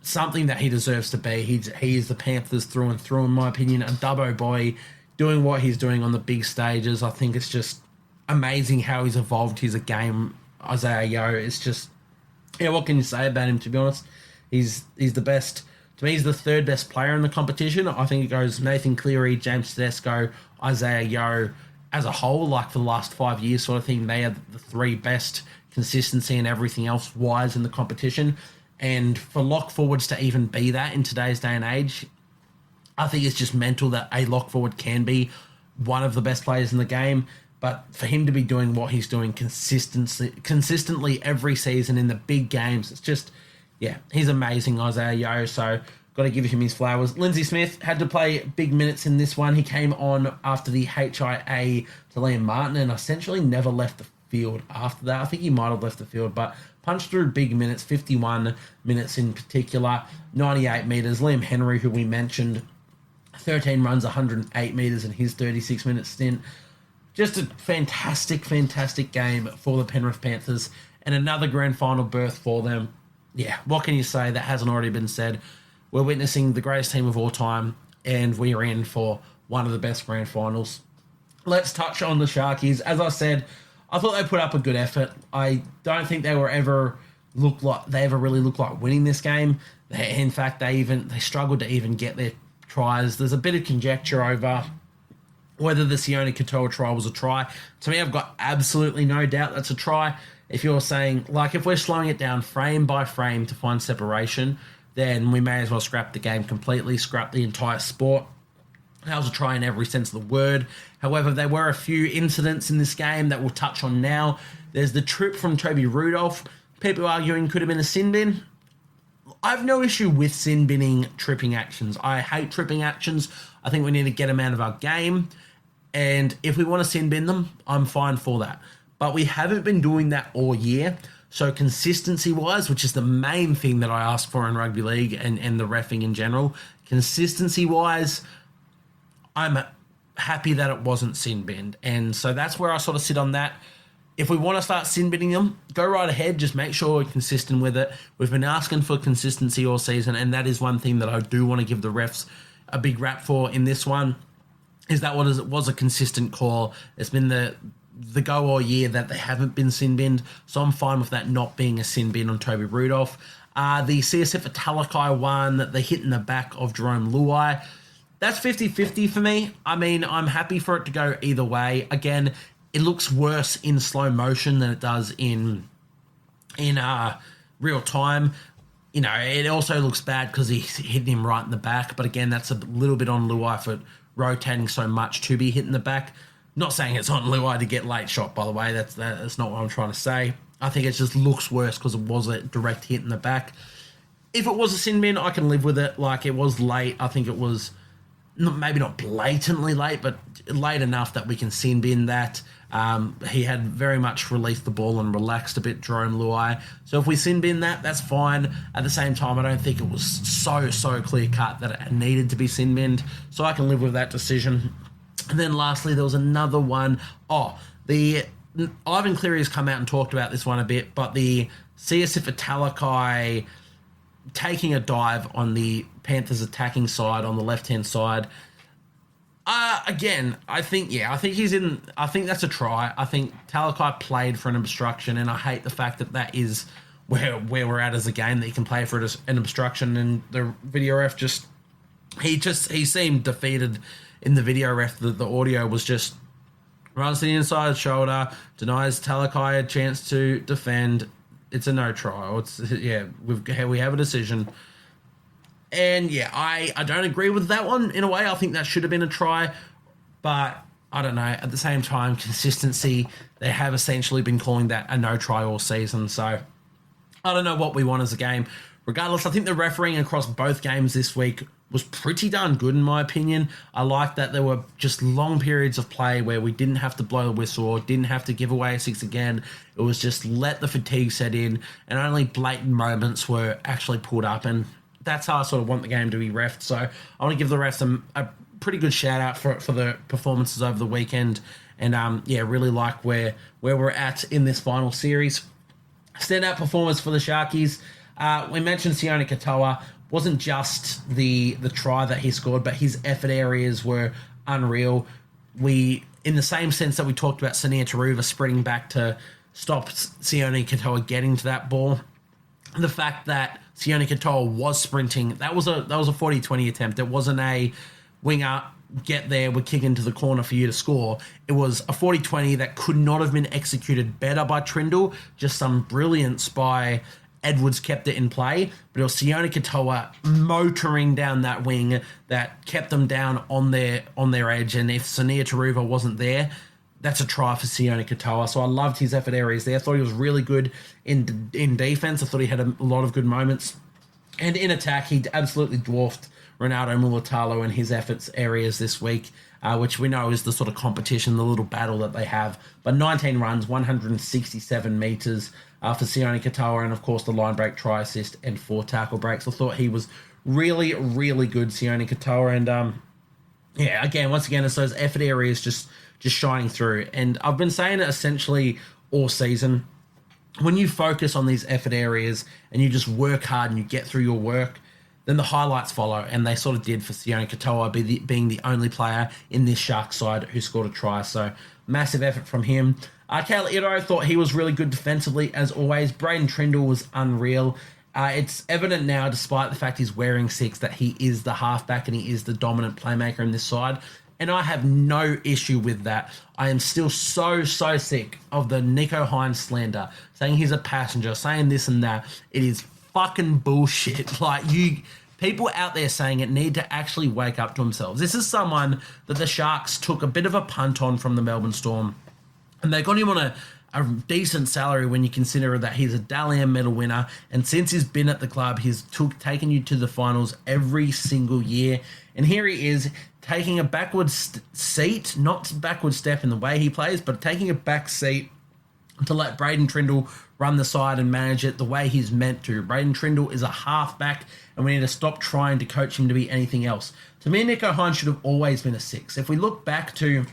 something that he deserves to be. He is the Panthers through and through, in my opinion. A Dubbo boy doing what he's doing on the big stages. I think it's just amazing how he's evolved his game. Isaiah Yeo, it's just, yeah, what can you say about him, to be honest? He's the best. To me, he's the 3rd best player in the competition. I think it goes Nathan Cleary, James Tedesco, Isaiah Yeo as a whole, like for the last 5 years sort of thing. They are the 3 best consistency and everything else wise in the competition. And for lock forwards to even be that in today's day and age, I think it's just mental that a lock forward can be one of the best players in the game. But for him to be doing what he's doing consistently every season in the big games, it's just, yeah, he's amazing, Isaiah Yeo. So got to give him his flowers. Lindsay Smith had to play big minutes in this one. He came on after the HIA to Liam Martin and essentially never left the field after that. I think he might have left the field, but punched through big minutes, 51 minutes in particular, 98 metres. Liam Henry, who we mentioned, 13 runs, 108 metres in his 36-minute stint. Just a fantastic, fantastic game for the Penrith Panthers, and another grand final berth for them. Yeah, what can you say that hasn't already been said? We're witnessing the greatest team of all time, and we are in for one of the best grand finals. Let's touch on the Sharkies. As I said, I thought they put up a good effort. I don't think they ever really looked like winning this game. In fact, they struggled to even get their tries. There's a bit of conjecture over whether the Sione Katoa try was a try. To me, I've got absolutely no doubt that's a try. if you're saying, like, if we're slowing it down frame by frame to find separation, then we may as well scrap the game completely, scrap the entire sport. That was a try in every sense of the word. However, there were a few incidents in this game that we'll touch on now. There's the trip from Toby Rudolph. People arguing could have been a sin bin. I have no issue with sin binning tripping actions. I hate tripping actions. I think we need to get them out of our game. And if we want to sin bin them, I'm fine for that. But we haven't been doing that all year. So consistency-wise, which is the main thing that I ask for in rugby league and the reffing in general, consistency-wise, I'm happy that it wasn't sin binned. And so that's where I sort of sit on that. If we want to start sin binning them, go right ahead. Just make sure we're consistent with it. We've been asking for consistency all season, and that is one thing that I do want to give the refs a big rap for in this one, is that was a consistent call. It's been the go all year that they haven't been sin binned, so I'm fine with that not being a sin bin on Toby Rudolph. The CSF for Talakai one, the hit in the back of Jerome Luai, that's 50-50 for me. I mean, I'm happy for it to go either way. Again, it looks worse in slow motion than it does in real time. You know, it also looks bad because he's hitting him right in the back. But again, that's a little bit on Luai for rotating so much to be hit in the back. Not saying it's on Luai to get late shot, by the way. That's not what I'm trying to say. I think it just looks worse because it was a direct hit in the back. If it was a sin bin, I can live with it. Like, it was late. I think it was maybe not blatantly late, but late enough that we can sin bin that. He had very much released the ball and relaxed a bit, Jerome Luai. So if we sin bin that, that's fine. At the same time, I don't think it was so clear cut that it needed to be sin binned. So I can live with that decision. And then lastly, there was another one. The Ivan Cleary has come out and talked about this one a bit, but the CSF for Talakai taking a dive on the Panthers attacking side on the left-hand side. Again, I think that's a try. I think Talakai played for an obstruction, and I hate the fact that is where we're at as a game, that you can play for an obstruction, and the video ref he seemed defeated in the video ref. The audio was just runs to the inside shoulder, denies Talakai a chance to defend. It's a no try. We have a decision. And yeah, I don't agree with that one in a way. I think that should have been a try. But I don't know. At the same time, consistency, they have essentially been calling that a no try all season. So I don't know what we want as a game. Regardless, I think the refereeing across both games this week was pretty darn good in my opinion. I like that there were just long periods of play where we didn't have to blow the whistle or didn't have to give away a six again. It was just let the fatigue set in, and only blatant moments were actually pulled up, and that's how I sort of want the game to be refed. So I want to give the refs a pretty good shout out for the performances over the weekend, and really like where we're at in this final series. Standout performers for the Sharkies. We mentioned Sione Katoa. Wasn't just the try that he scored, but his effort areas were unreal. In the same sense that we talked about Sania Taruva sprinting back to stop Sione Katoa getting to that ball, the fact that Sione Katoa was sprinting, that was a 40-20 attempt. It wasn't a winger, get there, we're kicking to the corner for you to score. It was a 40-20 that could not have been executed better by Trindle. Just some brilliance by Edwards kept it in play, but it was Sione Katoa motoring down that wing that kept them down on their edge. And if Sania Taruva wasn't there, that's a try for Sione Katoa. So I loved his effort areas there. I thought he was really good in defense. I thought he had a lot of good moments. And in attack, he absolutely dwarfed Ronaldo Mulatalo in his efforts areas this week, which we know is the sort of competition, the little battle that they have. But 19 runs, 167 metres for Sione Katoa, and of course the line break, try assist, and 4 tackle breaks. I thought he was really, really good, Sione Katoa. And once again, it's those effort areas just shining through. And I've been saying it essentially all season. When you focus on these effort areas and you just work hard and you get through your work, then the highlights follow, and they sort of did for Sione Katoa, being the only player in this Shark side who scored a try. So massive effort from him. Kale Ito, thought he was really good defensively as always. Braden Trindle was unreal. It's evident now, despite the fact he's wearing 6, that he is the halfback and he is the dominant playmaker in this side. And I have no issue with that. I am still so sick of the Nicho Hynes slander, saying he's a passenger, saying this and that. It is fucking bullshit. Like, people out there saying it need to actually wake up to themselves. This is someone that the Sharks took a bit of a punt on from the Melbourne Storm, and they got him on a decent salary when you consider that he's a Dally M medal winner, and since he's been at the club, he's taken you to the finals every single year. And here he is taking a backwards seat, not backward step in the way he plays, but taking a back seat to let Braden Trindle run the side and manage it the way he's meant to. Braden Trindle is a halfback, and we need to stop trying to coach him to be anything else. To me, Nicho Hynes should have always been a 6. If we look back to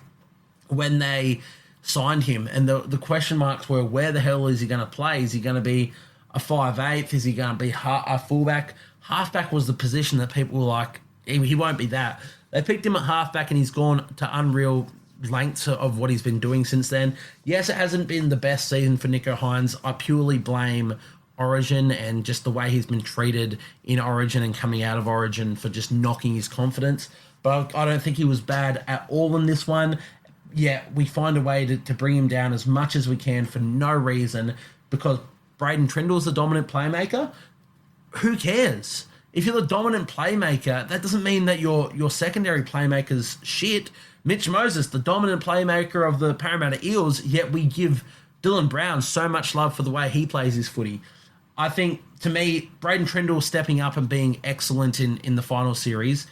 when they signed him, and the question marks were, where the hell is he going to play? Is he going to be a 5'8"? Is he going to be a fullback? Halfback was the position that people were like, he won't be that. They picked him at halfback, and he's gone to unreal lengths of what he's been doing since then. Yes, it hasn't been the best season for Nicho Hynes. I purely blame Origin and just the way he's been treated in Origin and coming out of Origin for just knocking his confidence. But I don't think he was bad at all in this one. Yeah, we find a way to bring him down as much as we can for no reason, because Braden Trindle's the dominant playmaker. Who cares? If you're the dominant playmaker, that doesn't mean that your secondary playmaker's shit. Mitch Moses, the dominant playmaker of the Parramatta Eels, yet we give Dylan Brown so much love for the way he plays his footy. I think, to me, Braden Trindle stepping up and being excellent in the final series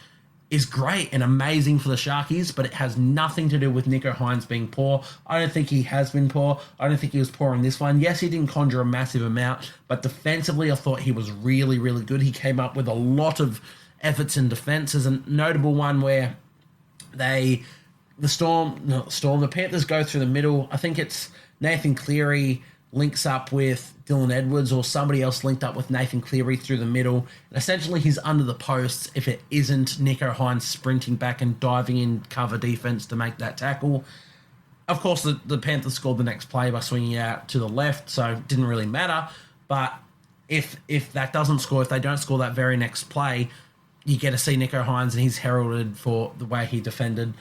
is great and amazing for the Sharkies, but it has nothing to do with Nicho Hynes being poor. I don't think he has been poor. I don't think he was poor in this one. Yes, he didn't conjure a massive amount, but defensively I thought he was really, really good. He came up with a lot of efforts in defense. There's a notable one where the Panthers go through the middle. I think it's Nathan Cleary links up with Dylan Edwards, or somebody else linked up with Nathan Cleary through the middle. And essentially he's under the posts if it isn't Nicho Hynes sprinting back and diving in cover defense to make that tackle. Of course, the Panthers scored the next play by swinging out to the left, so it didn't really matter. But if that doesn't score, if they don't score that very next play, you get to see Nicho Hynes, and he's heralded for the way he defended.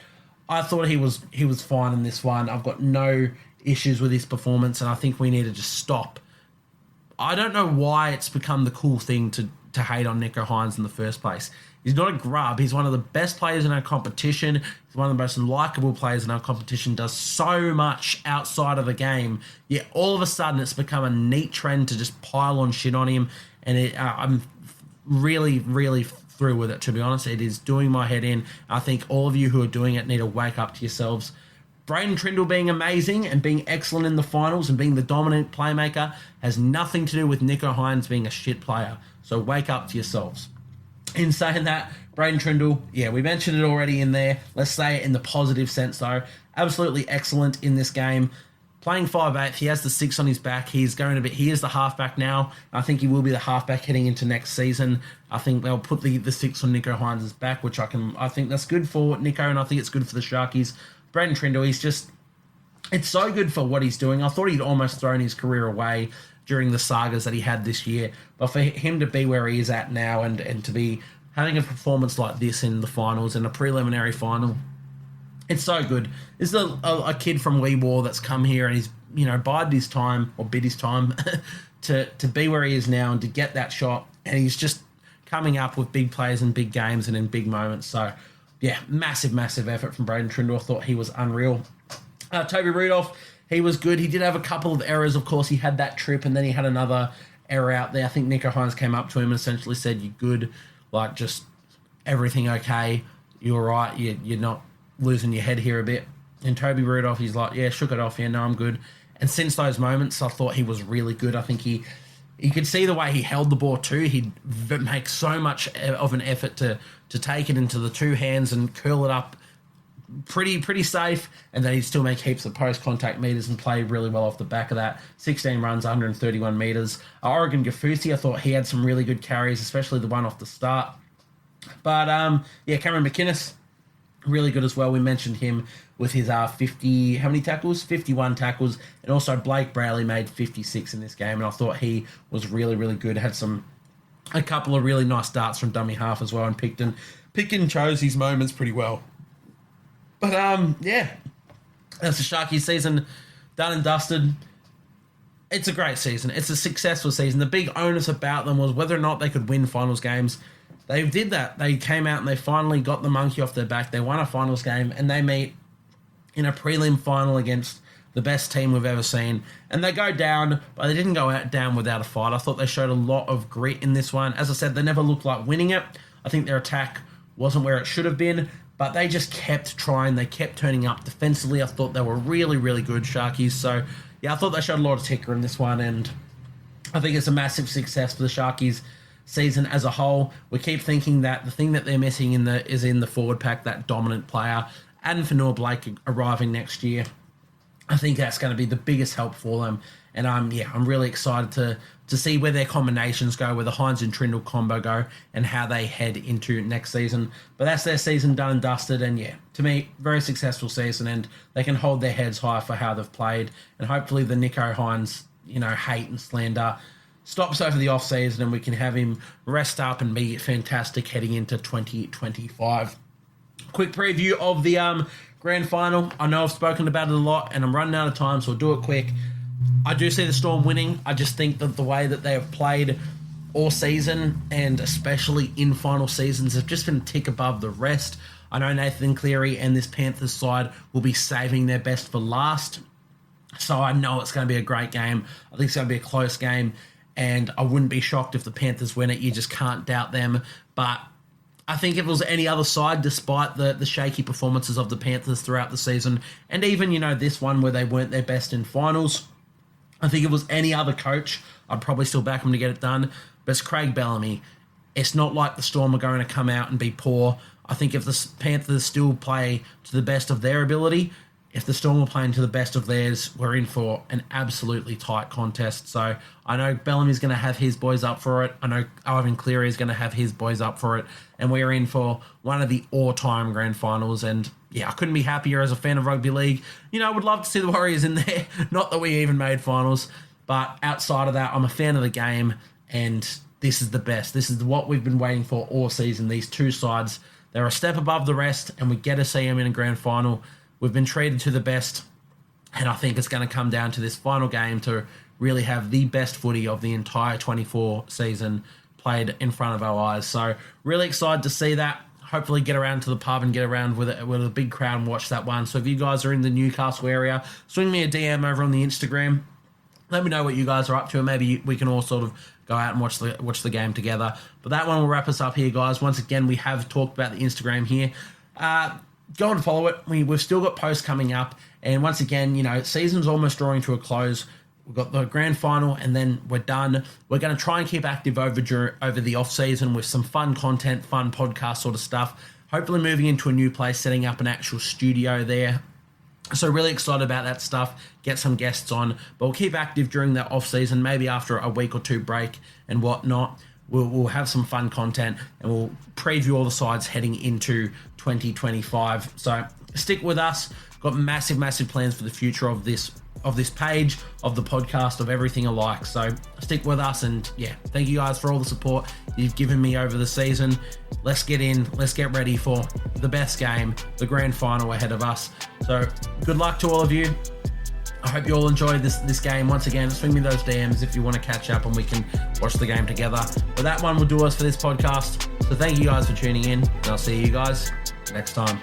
I thought he was fine in this one. I've got no issues with his performance, and I think we need to just stop. I don't know why it's become the cool thing to hate on Nicho Hynes in the first place. He's not a grub. He's one of the best players in our competition. He's one of the most likable players in our competition, does so much outside of the game, yet all of a sudden it's become a neat trend to just pile on shit on him, and I'm really, really through with it, to be honest. It is doing my head in. I think all of you who are doing it need to wake up to yourselves. Braden Trindle being amazing and being excellent in the finals and being the dominant playmaker has nothing to do with Nicho Hynes being a shit player. So wake up to yourselves. In saying that, Braden Trindle, yeah, we mentioned it already in there. Let's say it in the positive sense, though. Absolutely excellent in this game. Playing 5'8", he has the 6 on his back. He is the halfback now. I think he will be the halfback heading into next season. I think they'll put the 6 on Nicho Hynes' back, which I think that's good for Nicho, and I think it's good for the Sharkies. Braden Trindle, it's so good for what he's doing. I thought he'd almost thrown his career away during the sagas that he had this year. But for him to be where he is at now and to be having a performance like this in the finals, in a preliminary final, it's so good. This is a kid from Wee War that's come here and he's, bid his time to be where he is now and to get that shot. And he's just coming up with big plays and big games and in big moments. So, yeah, massive effort from Braden Trindle. I thought he was unreal. Toby Rudolph, he was good. He did have a couple of errors. Of course, he had that trip and then he had another error out there. I think Nicho Hynes came up to him and essentially said, "You're good. Like, just everything okay. You're right. You're not losing your head here a bit." And Toby Rudolph, he's like, "Yeah, shook it off. Yeah, no, I'm good." And since those moments, I thought he was really good. I think he could see the way he held the ball too. He'd make so much of an effort to take it into the two hands and curl it up pretty safe, and then he'd still make heaps of post-contact meters and play really well off the back of that. 16 runs, 131 meters. Oregon Gafusi, I thought he had some really good carries, especially the one off the start. But, Cameron McInnes, really good as well. We mentioned him with his 50, how many tackles? 51 tackles. And also Blake Brayley made 56 in this game, and I thought he was really, really good. Had a couple of really nice darts from dummy half as well, and picked and chose his moments pretty well. But yeah, that's the Sharkies season done and dusted. It's a great season. It's a successful season. The big onus about them was whether or not they could win finals games. They did that. They came out and they finally got the monkey off their back. They won a finals game and they meet in a prelim final against the best team we've ever seen. And they go down, but they didn't go down without a fight. I thought they showed a lot of grit in this one. As I said, they never looked like winning it. I think their attack wasn't where it should have been, but they just kept trying. They kept turning up defensively. I thought they were really, really good, Sharkies. So, yeah, I thought they showed a lot of ticker in this one, and I think it's a massive success for the Sharkies season as a whole. We keep thinking that the thing that they're missing is in the forward pack, that dominant player, and Fanua Blake arriving next year. I think that's going to be the biggest help for them. And I'm really excited to see where their combinations go, where the Hines and Trindle combo go, and how they head into next season. But that's their season done and dusted. And yeah, to me, very successful season, and they can hold their heads high for how they've played. And hopefully the Nicho Hines, hate and slander stops over the off-season, and we can have him rest up and be fantastic heading into 2025. Quick preview of the grand final. I know I've spoken about it a lot, and I'm running out of time, so I'll do it quick. I do see the Storm winning. I just think that the way that they have played all season, and especially in final seasons, have just been a tick above the rest. I know Nathan Cleary and this Panthers side will be saving their best for last, so I know it's going to be a great game. I think it's going to be a close game, and I wouldn't be shocked if the Panthers win it. You just can't doubt them. But I think if it was any other side, despite the shaky performances of the Panthers throughout the season, and even, this one where they weren't their best in finals, I think if it was any other coach, I'd probably still back him to get it done. But it's Craig Bellamy. It's not like the Storm are going to come out and be poor. I think if the Panthers still play to the best of their ability, if the Storm are playing to the best of theirs, we're in for an absolutely tight contest. So I know Bellamy's going to have his boys up for it. I know Ivan Cleary is going to have his boys up for it. And we're in for one of the all-time grand finals. And yeah, I couldn't be happier as a fan of rugby league. I would love to see the Warriors in there. Not that we even made finals. But outside of that, I'm a fan of the game. And this is the best. This is what we've been waiting for all season. These two sides, they're a step above the rest. And we get to see them in a grand final. We've been treated to the best, and I think it's going to come down to this final game to really have the best footy of the entire 24 season played in front of our eyes. So really excited to see that. Hopefully get around to the pub and get around with a big crowd and watch that one. So if you guys are in the Newcastle area, swing me a DM over on the Instagram. Let me know what you guys are up to, and maybe we can all sort of go out and watch the game together. But that one will wrap us up here, guys. Once again, we have talked about the Instagram here. Go and follow it. We've still got posts coming up. And once again, season's almost drawing to a close. We've got the grand final, and then we're done. We're going to try and keep active over the off-season with some fun content, fun podcast sort of stuff. Hopefully moving into a new place, setting up an actual studio there. So really excited about that stuff. Get some guests on. But we'll keep active during the off-season, maybe after a week or two break and whatnot. We'll have some fun content, and we'll preview all the sides heading into 2025. So stick with us. Got massive, massive plans for the future of this page, of the podcast, of everything alike. So stick with us, and yeah, thank you guys for all the support you've given me over the season. Let's get in. Let's get ready for the best game, the grand final ahead of us. So good luck to all of you. I hope you all enjoyed this game. Once again, swing me those DMs if you want to catch up and we can watch the game together. But that one will do us for this podcast. So thank you guys for tuning in, and I'll see you guys next time.